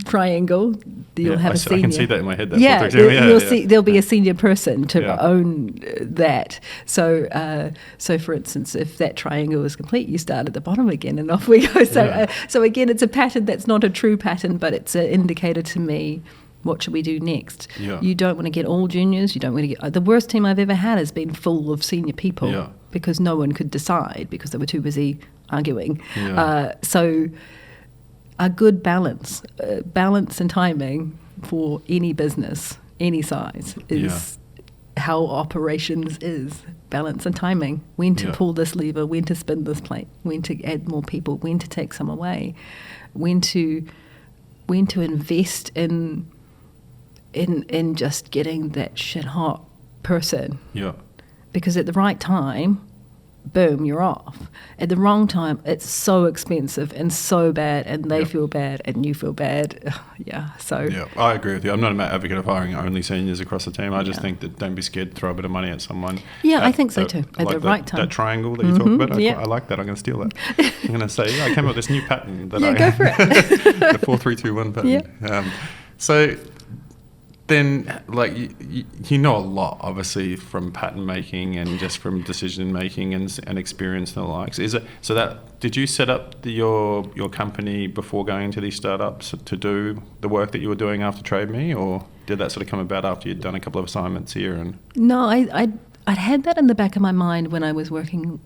triangle, you'll have a senior. I can see that in my head. You'll see there'll be a senior person to own that. So, for instance, if that triangle is complete, you start at the bottom again, and off we go. So again, it's a pattern that's not a true pattern, but it's an indicator to me. What should we do next? Yeah. You don't want to get all juniors. You don't want to get... The worst team I've ever had has been full of senior people because no one could decide because they were too busy arguing. Yeah. So a good balance and timing for any business, any size, is how operations is. Balance and timing. When to pull this lever, when to spin this plate, when to add more people, when to take some away, when to invest in just getting that shit hot person. Yeah. Because at the right time, boom, you're off. At the wrong time, it's so expensive and so bad, and they feel bad and you feel bad. So I agree with you. I'm not an advocate of hiring only seniors across the team. I just think that don't be scared to throw a bit of money at someone. I think so too. At the right time. That triangle that you talk about, I like that. I'm going to steal that. I'm going to say, I came up with this new pattern. That go for it. The 4, 3, 2, 1 pattern. Yeah. So then, like, you know a lot, obviously, from pattern making and just from decision making and experience and the likes. Is it so that did you set up your company before going into these startups to do the work that you were doing after Trade Me, or did that sort of come about after you'd done a couple of assignments here? And no, I'd had that in the back of my mind when I was working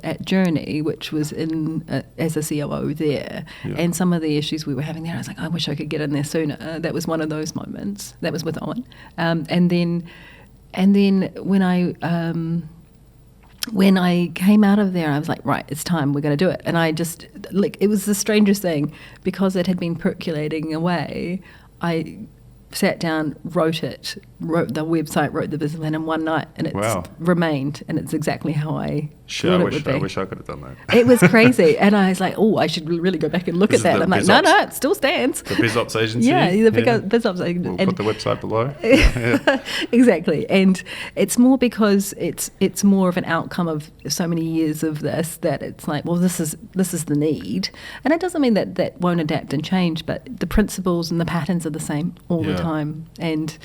at Journey, which was as a COO there, and some of the issues we were having there. I was like, I wish I could get in there sooner. That was one of those moments. That was with Owen, and then when I came out of there, I was like, right, it's time. We're going to do it. And I just it was the strangest thing because it had been percolating away. sat down, wrote the website, wrote the business plan in one night, and it's remained, and it's exactly how I thought it would be. I wish I could have done that. It was crazy, and I was like, I should really go back and look at that. I'm like, no, it still stands. The BizOps Agency? Yeah, the BizOps Agency. We'll put the website below. Exactly, and it's more because it's more of an outcome of so many years of this, that it's like, well, this is the need, and it doesn't mean that won't adapt and change, but the principles and the patterns are the same all the time, and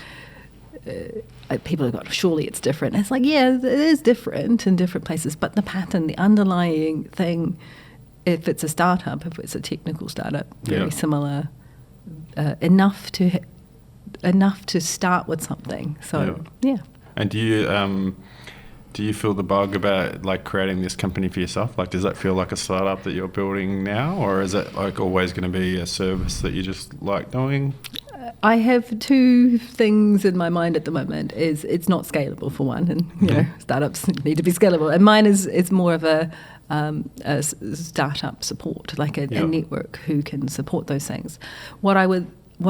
people have got, surely it's different. It's like, yeah, it is different in different places, but the pattern, the underlying thing, if it's a startup, if it's a technical startup, very similar, enough to start with something. So yeah. And do you feel the bug about like creating this company for yourself? Like, does that feel like a startup that you're building now, or is it like always going to be a service that you just like doing? I have two things in my mind at the moment. Is it's not scalable, for one, and startups need to be scalable. And mine is more of a startup support, like a network who can support those things. What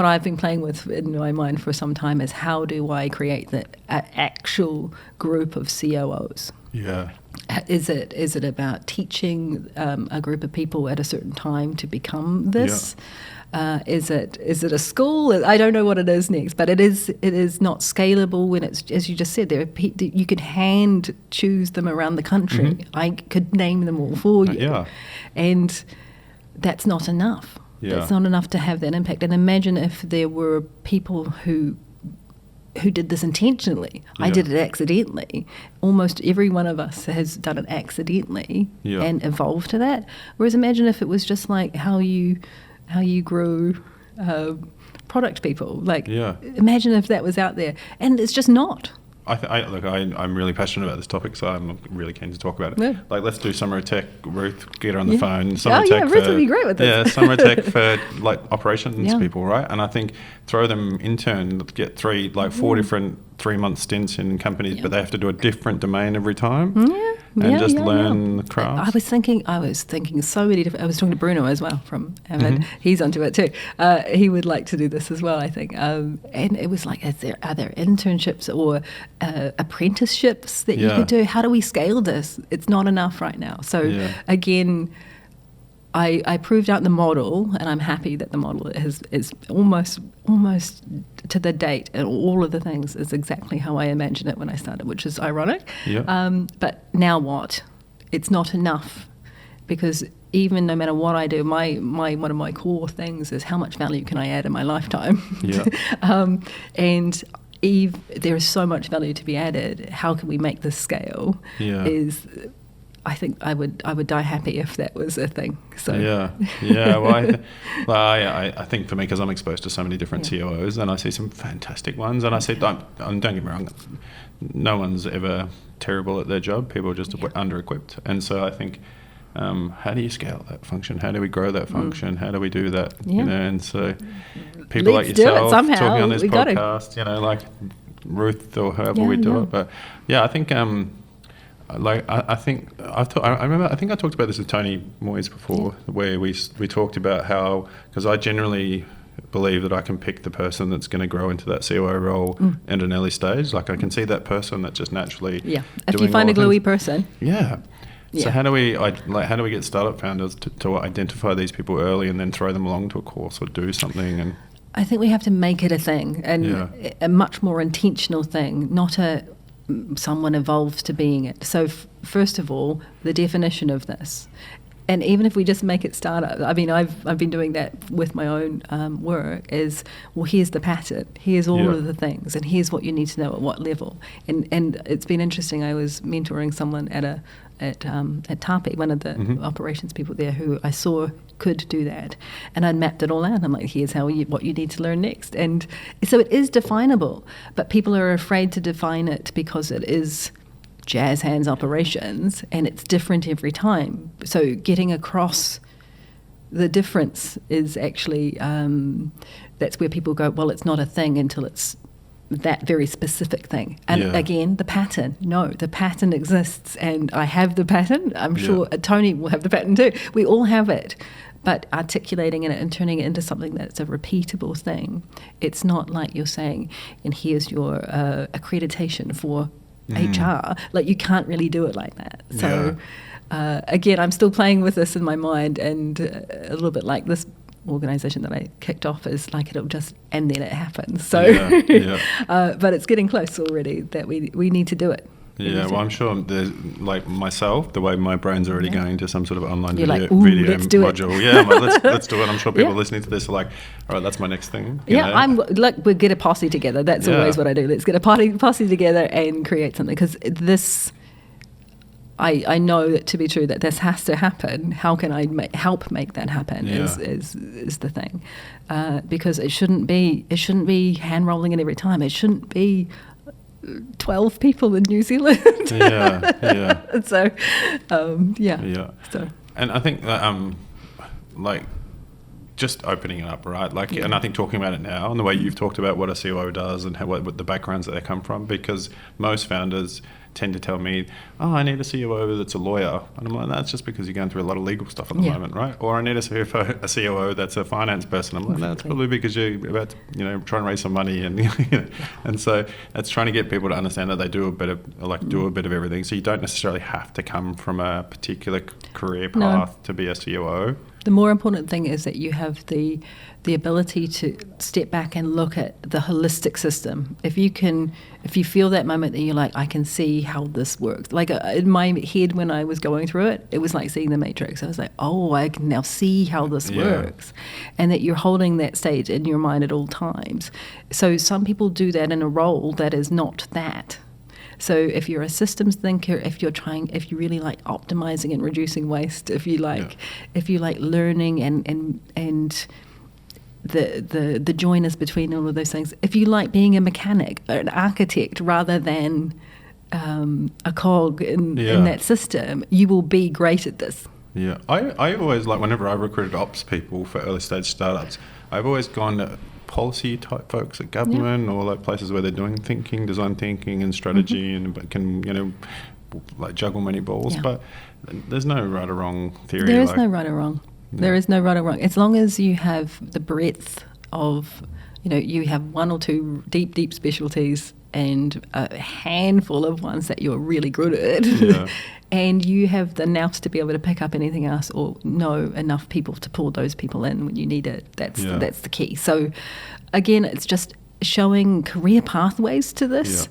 I've been playing with in my mind for some time is, how do I create the actual group of COOs? Yeah. Is it about teaching a group of people at a certain time to become this? Is it a school? I don't know what it is next, but it is not scalable when it's, as you just said, you could hand choose them around the country. Mm-hmm. I could name them all for you, and that's not enough. Yeah. That's not enough to have that impact. And imagine if there were people who did this intentionally. I did it accidentally. Almost every one of us has done it accidentally and evolved to that. Whereas imagine if it was just like how you grew product people. Like, imagine if that was out there. And it's just not. I'm really passionate about this topic, so I'm really keen to talk about it. Yeah. Like, let's do Summer Tech. Ruth, get her on the phone. Summer Tech Ruth would be great with this. Yeah, Summer Tech for like operations people, right? And I think throw them intern, get 4 different 3-month stints in companies, but they have to do a different domain every time. And just learn the craft. I was thinking so many different. I was talking to Bruno as well from Avid. Mm-hmm. He's onto it too. He would like to do this as well, I think. And it was like, are there internships or apprenticeships that you could do? How do we scale this? It's not enough right now. So again, I proved out the model, and I'm happy that the model is almost to the date, and all of the things is exactly how I imagined it when I started, which is ironic. Yeah. But now what? It's not enough, because even no matter what I do, my one of my core things is, how much value can I add in my lifetime? Yeah. And there is so much value to be added. How can we make this scale? Yeah. I think I would die happy if that was a thing. So Well, I think for me, because I'm exposed to so many different COOs, and I see some fantastic ones, and I see, don't get me wrong, no one's ever terrible at their job. People are just under-equipped, and so I think, how do you scale that function? How do we grow that function? How do we do that? Yeah. And so people like yourself talking on this podcast, like Ruth or whoever we do it. But I think. I think I talked about this with Tony Moyes before, where we talked about how, because I generally believe that I can pick the person that's going to grow into that COO role at an early stage. Like, I can see that person that just naturally if you find a gluey person. So how do we get startup founders to identify these people early and then throw them along to a course or do something? And I think we have to make it a thing, and a much more intentional thing, not someone evolves to being it. So first of all, the definition of this, and even if we just make it startup, I mean, I've been doing that with my own work, is, well, here's the pattern, here's all of the things, and here's what you need to know at what level. And it's been interesting. I was mentoring someone at Tapi, one of the operations people there, who I saw could do that, and I'd mapped it all out. I'm like, here's what you need to learn next. And so it is definable, but people are afraid to define it because it is jazz hands operations, and it's different every time. So getting across the difference is actually, that's where people go, well, it's not a thing until it's that very specific thing. And again, the pattern. No, the pattern exists, and I have the pattern. I'm sure Tony will have the pattern too. We all have it. but articulating it and turning it into something that's a repeatable thing. It's not like you're saying, and here's your accreditation for HR. Like, you can't really do it like that. So again, I'm still playing with this in my mind, and a little bit like this organisation that I kicked off is like it'll just, and then it happens. So, but it's getting close already that we need to do it. Yeah, well, I'm sure there's, like myself, the way my brain's already going to some sort of online You're video, like, "Ooh, let's do it." module. Yeah, I'm like, let's do it. I'm sure people listening to this are like, all right, that's my next thing. You know? I'm like, we'll get a posse together. That's always what I do. Let's get a posse together and create something, because this, I know that to be true, that this has to happen. How can I help make that happen? Is the thing, because it shouldn't be hand rolling it every time. It shouldn't be 12 people in New Zealand. So, So, and I think that, like, just opening it up, right? Like, and I think talking about it now and the way you've talked about what a COO does and what the backgrounds that they come from, because most founders tend to tell me, I need a COO that's a lawyer. And I'm like, that's just because you're going through a lot of legal stuff at the moment, right? Or I need a COO that's a finance person. I'm like, that's probably because you're about to, try and raise some money. And and so it's trying to get people to understand that they do a bit of everything. So you don't necessarily have to come from a particular career path to be a COO. The more important thing is that you have the ability to step back and look at the holistic system. If you feel that moment that you're like, I can see how this works. Like, in my head when I was going through it, it was like seeing the Matrix. I was like, oh, I can now see how this works. And that you're holding that stage in your mind at all times. So some people do that in a role that is not that. So if you're a systems thinker, if you really like optimizing and reducing waste, if you like learning and the joiners between all of those things, if you like being a mechanic or an architect rather than a cog in that system, you will be great at this. Yeah, I always, like, whenever I've recruited ops people for early stage startups, I've always gone to policy type folks at government or like places where they're doing design thinking and strategy and can, like, juggle many balls. But there's no right or wrong theory. There is no right or wrong. There is no right or wrong. As long as you have the breadth of, you have one or two deep specialties and a handful of ones that you're really good at. And you have the nous to be able to pick up anything else or know enough people to pull those people in when you need it. That's the key. So, again, it's just showing career pathways to this.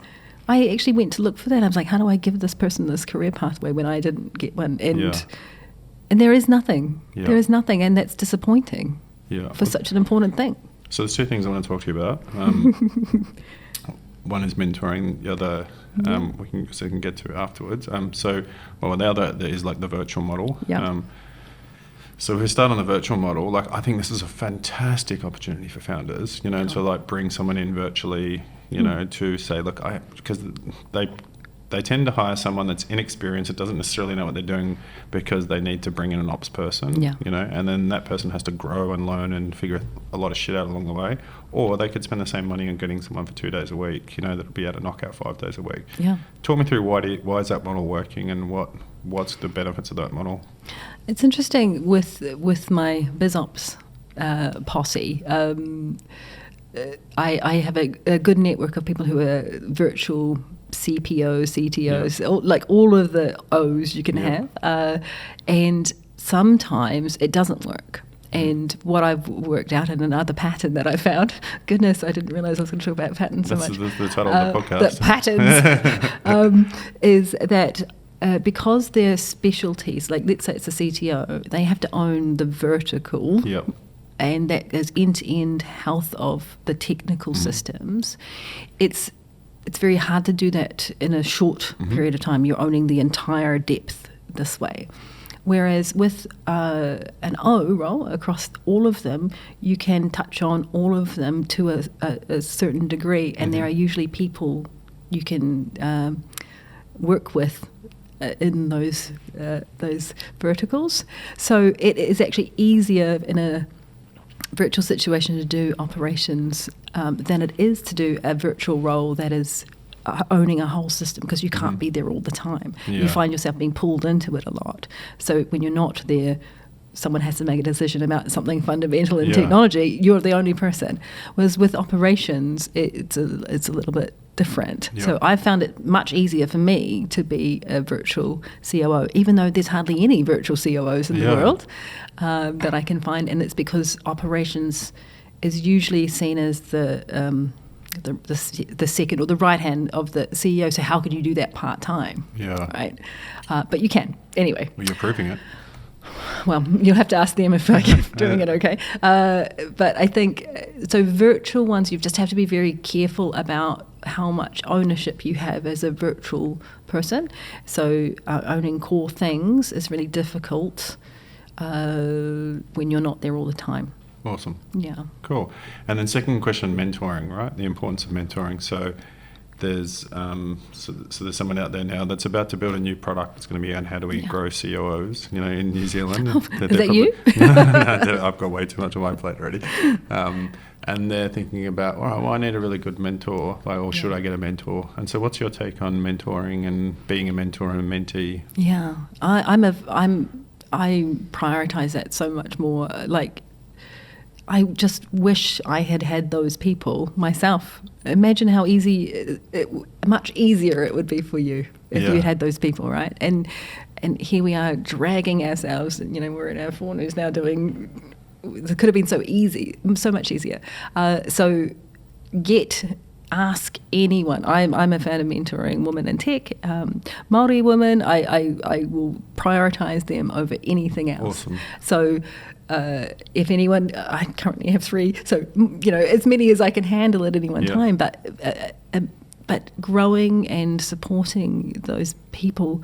I actually went to look for that. I was like, how do I give this person this career pathway when I didn't get one? And there is nothing. There is nothing, and that's disappointing for such an important thing. So there's two things I want to talk to you about. One is mentoring, the other we can get to afterwards. The other is like the virtual model. So if we start on the virtual model, like, I think this is a fantastic opportunity for founders, to like bring someone in virtually, to say, look, because they tend to hire someone that's inexperienced, that doesn't necessarily know what they're doing, because they need to bring in an ops person, and then that person has to grow and learn and figure a lot of shit out along the way. Or they could spend the same money on getting someone for 2 days a week, that'll be able to knock out 5 days a week. Talk me through why is that model working, and what's the benefits of that model? It's interesting with my BizOps posse. I have a good network of people who are virtual CPOs, CTOs, all of the O's you can have. And sometimes it doesn't work. And what I've worked out in another pattern that I found, goodness, I didn't realize I was going to talk about patterns so much. That's the title of the podcast. The patterns is that because they're specialties, like let's say it's a CTO, they have to own the vertical. And that is end-to-end health of the technical systems. It's very hard to do that in a short period of time. You're owning the entire depth this way. Whereas with an O role across all of them, you can touch on all of them to a certain degree, and there are usually people you can work with in those verticals. So it is actually easier in a virtual situation to do operations than it is to do a virtual role that is owning a whole system, because you can't be there all the time. You find yourself being pulled into it a lot. So when you're not there someone has to make a decision about something fundamental in Yeah. technology, you're the only person. Whereas with operations, it's a little bit different. Yeah. So I found it much easier for me to be a virtual COO, even though there's hardly any virtual COOs in the Yeah. world that I can find, and it's because operations is usually seen as the second or the right hand of the CEO. So how could you do that part time? Yeah. Right. But you can anyway. Well, you're proving it. Well, you'll have to ask them if I'm doing it okay. But I think, so virtual ones, you just have to be very careful about how much ownership you have as a virtual person. So owning core things is really difficult when you're not there all the time. Awesome. Yeah. Cool. And then second question, mentoring, right? The importance of mentoring. So there's there's someone out there now that's about to build a new product. It's going to be on how do we grow COOs, in New Zealand. Is that you? No, I've got way too much on my plate already. And they're thinking about, all right, well, I need a really good mentor, or should I get a mentor? And so what's your take on mentoring and being a mentor and a mentee? Yeah. I prioritize that so much more. I just wish I had those people myself. Imagine how much easier it would be for you if you had those people, right? And here we are dragging ourselves, we're in our 40s now doing, it could have been so easy, so much easier. Ask anyone. I'm a fan of mentoring women in tech. Māori women, I will prioritize them over anything else. Awesome. So if anyone, I currently have 3, so as many as I can handle at any one time. But growing and supporting those people,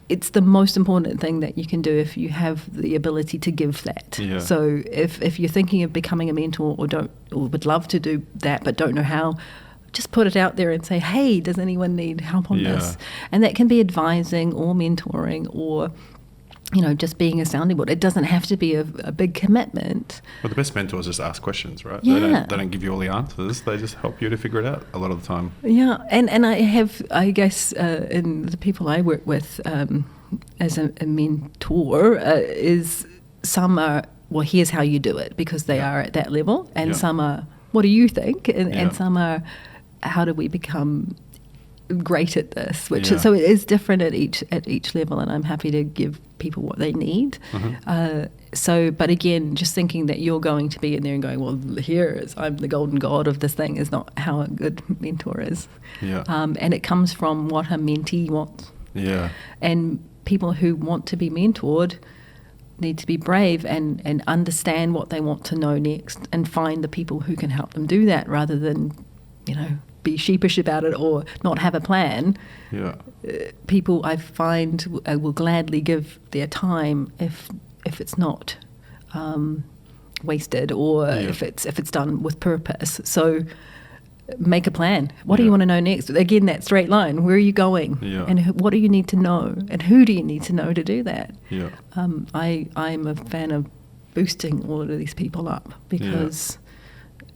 it's the most important thing that you can do if you have the ability to give that. Yeah. So if you're thinking of becoming a mentor or would love to do that but don't know how, just put it out there and say, hey, does anyone need help on this? And that can be advising or mentoring or just being a sounding board. It doesn't have to be a big commitment. Well, the best mentors just ask questions, right? Yeah. They don't give you all the answers. They just help you to figure it out a lot of the time. Yeah, and I have, I guess, in the people I work with as a mentor, is some are, well, here's how you do it, because they are at that level, and some are, what do you think? And some are, how do we become great at this, so it is different at each level, and I'm happy to give people what they need. But again, just thinking that you're going to be in there and going, well, I'm the golden god of this thing, is not how a good mentor is. And it comes from what a mentee wants. And people who want to be mentored need to be brave and understand what they want to know next, and find the people who can help them do that, rather than be sheepish about it or not have a plan. People I find will gladly give their time if it's not wasted, or if it's done with purpose. So make a plan. What do you want to know next? Again, that straight line. Where are you going? And what do you need to know? And who do you need to know to do that? I'm a fan of boosting all of these people up, because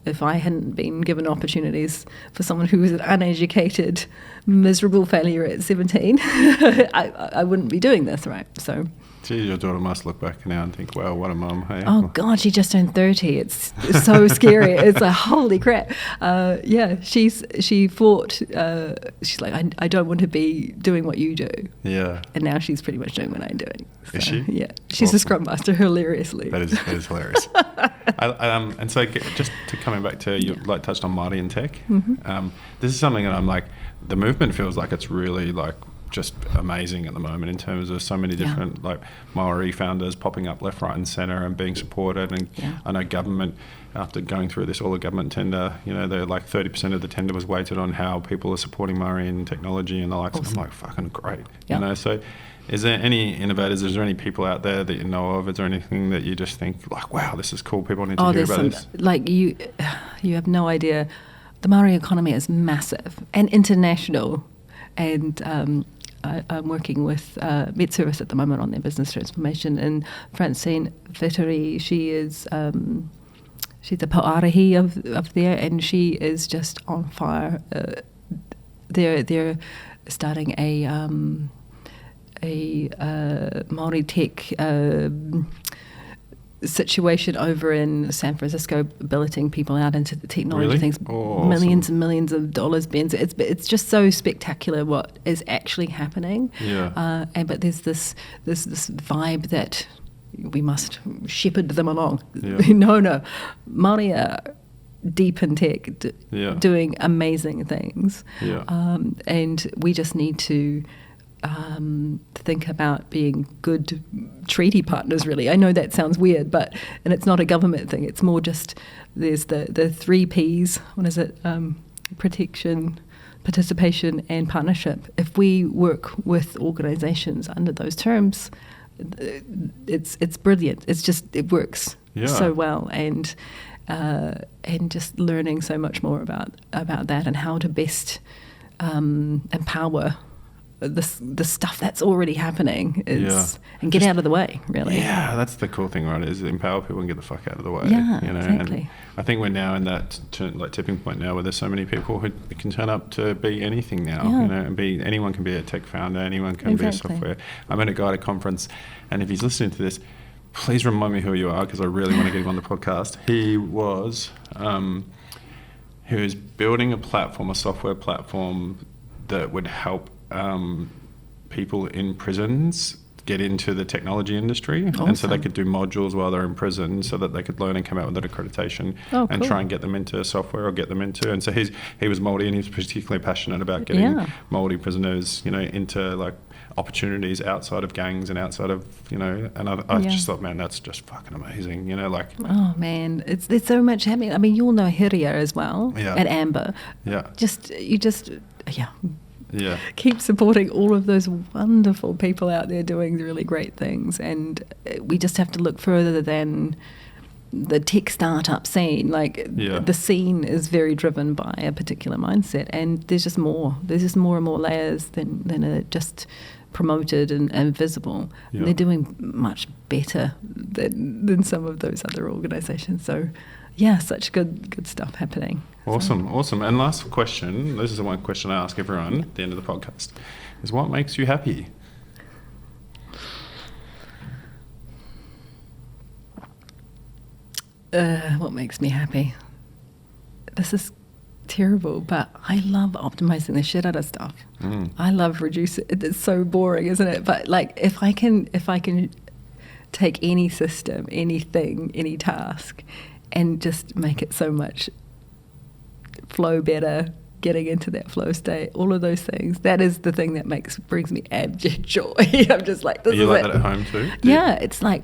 if I hadn't been given opportunities for someone who was an uneducated, miserable failure at 17, I wouldn't be doing this, right? So. Gee, your daughter must look back now and think, wow, what a mum, hey? Oh, God, she just turned 30. It's so scary. It's like, holy crap. She fought, she's like, I don't want to be doing what you do. And now she's pretty much doing what I'm doing. So, is she? Yeah. She's a Scrum Master, hilariously. That is hilarious. And so just to coming back to, you touched on Māori in tech. This is something that I'm like, the movement feels like it's really just amazing at the moment, in terms of so many different Māori founders popping up left, right and centre and being supported. And I know government, after going through this, all the government tender, they're 30% of the tender was weighted on how people are supporting Māori in technology and the likes. Awesome. I'm like, fucking great. So is there any innovators, is there any people out there that you know of? Is there anything that you just think wow, this is cool, people need to hear about this? You have no idea. The Māori economy is massive and international, and I'm working with MedService at the moment on their business transformation, and Francine Vettori, she's the Pārahi of there, and she is just on fire. They're starting Māori tech situation over in San Francisco, billeting people out into the technology Really? things, Oh, millions awesome. and millions of dollars spent. It's just so spectacular what is actually happening. Yeah. But there's this vibe that we must shepherd them along. Yeah. No, Māori are deep in tech, Yeah. doing amazing things. Yeah. And we just need to think about being good treaty partners, really. I know that sounds weird, and it's not a government thing. It's more just there's the 3 Ps. What is it? Protection, participation, and partnership. If we work with organisations under those terms, it's brilliant. It works so well, and just learning so much more about that and how to best empower the stuff that's already happening and get out of the way, really. Yeah, that's the cool thing, right? Is empower people and get the fuck out of the way. Yeah, you know? exactly. And I think we're now in that tipping point now where there's so many people who can turn up to be anything now. Yeah. You know, and anyone can be a tech founder, anyone can be a software. I met a guy at a conference, and if he's listening to this, please remind me who you are because I really want to get him on the podcast. He was building a software platform that would help people in prisons get into the technology industry. Awesome. And so they could do modules while they're in prison so that they could learn and come out with an accreditation and try and get them into software or get them into. And so he was Māori, and he was particularly passionate about getting Māori prisoners, into like opportunities outside of gangs and outside of, and I just thought, man, that's just fucking amazing, like. Oh man, there's so much happening. I mean, you'll know Hiria as well at Amber. Yeah. Yeah. Keep supporting all of those wonderful people out there doing really great things, and we just have to look further than the tech startup scene. The scene is very driven by a particular mindset, and there's just more and more layers than are just promoted and visible. Yeah. And they're doing much better than some of those other organizations. So such good stuff happening. Awesome. And last question, this is the one question I ask everyone at the end of the podcast, is what makes you happy? What makes me happy? This is terrible, but I love optimizing the shit out of stuff. I love reducing. It's so boring, isn't it? But if I can take any system, anything, any task, and just make it so much flow better, getting into that flow state, all of those things, that is the thing that brings me abject joy. I'm just like, this is it. You like that at home too? It's like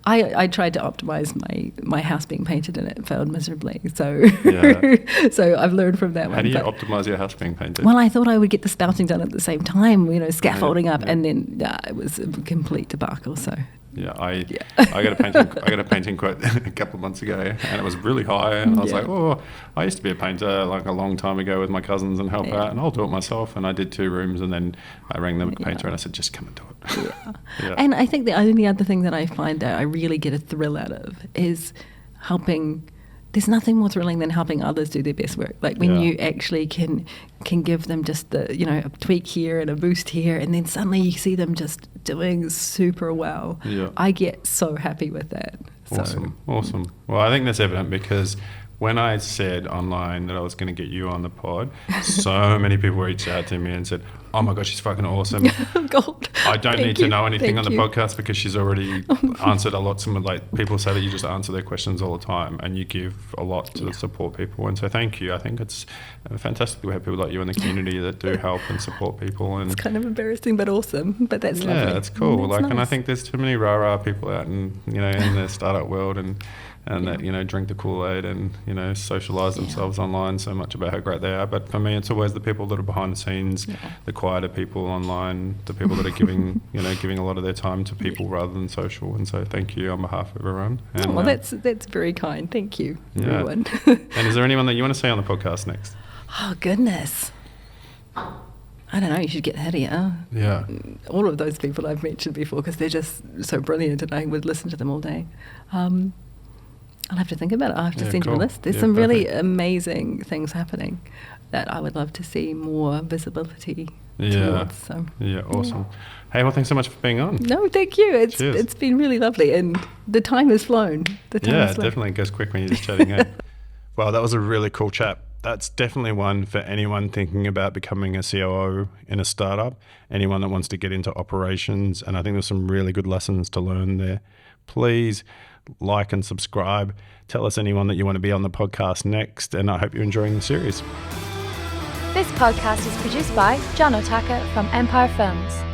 I tried to optimize my house being painted and it failed miserably. So so I've learned from that one. How do you optimize your house being painted? Well, I thought I would get the spouting done at the same time, scaffolding up, and then it was a complete debacle. So I got a painting quote a couple of months ago, and it was really high, and I was like, I used to be a painter like a long time ago with my cousins and help out, and I'll do it myself. And I did 2 rooms, and then I rang the painter and I said, just come and do it. And I think the only other thing that I find that I really get a thrill out of is helping. There's nothing more thrilling than helping others do their best work. Like when you actually can give them just the, a tweak here and a boost here, and then suddenly you see them just doing super well. Yeah. I get so happy with that. Awesome. Well, I think that's evident because when I said online that I was going to get you on the pod, so many people reached out to me and said, oh my God, she's fucking awesome. God. I don't need to know anything on the podcast because she's already answered a lot. People say that you just answer their questions all the time and you give a lot to support people. And so thank you. I think it's fantastic we have people like you in the community that do help and support people. And it's kind of embarrassing but awesome, but that's lovely. Yeah, it's cool. Nice. And I think there's too many rah-rah people out in the startup world and that drink the Kool-Aid and socialize themselves online so much about how great they are. But for me, it's always the people that are behind the scenes, the quieter people online, the people that are giving giving a lot of their time to people rather than social. And so thank you on behalf of everyone. And, that's very kind. Thank you, everyone. And is there anyone that you want to say on the podcast next? Oh goodness, I don't know. You should get Hiria. Yeah. All of those people I've mentioned before because they're just so brilliant, and I would listen to them all day. I'll have to think about it. I'll have to send you a cool. list. There's some really amazing things happening that I would love to see more visibility towards. So. Yeah, awesome. Hey, well, thanks so much for being on. No, thank you. Cheers. It's been really lovely, and the time has flown. It definitely goes quick when you're just chatting. Well, that was a really cool chat. That's definitely one for anyone thinking about becoming a COO in a startup, anyone that wants to get into operations. And I think there's some really good lessons to learn there. Please like and subscribe. Tell us anyone that you want to be on the podcast next. And I hope you're enjoying the series. This podcast is produced by John Otaka from Empire Films.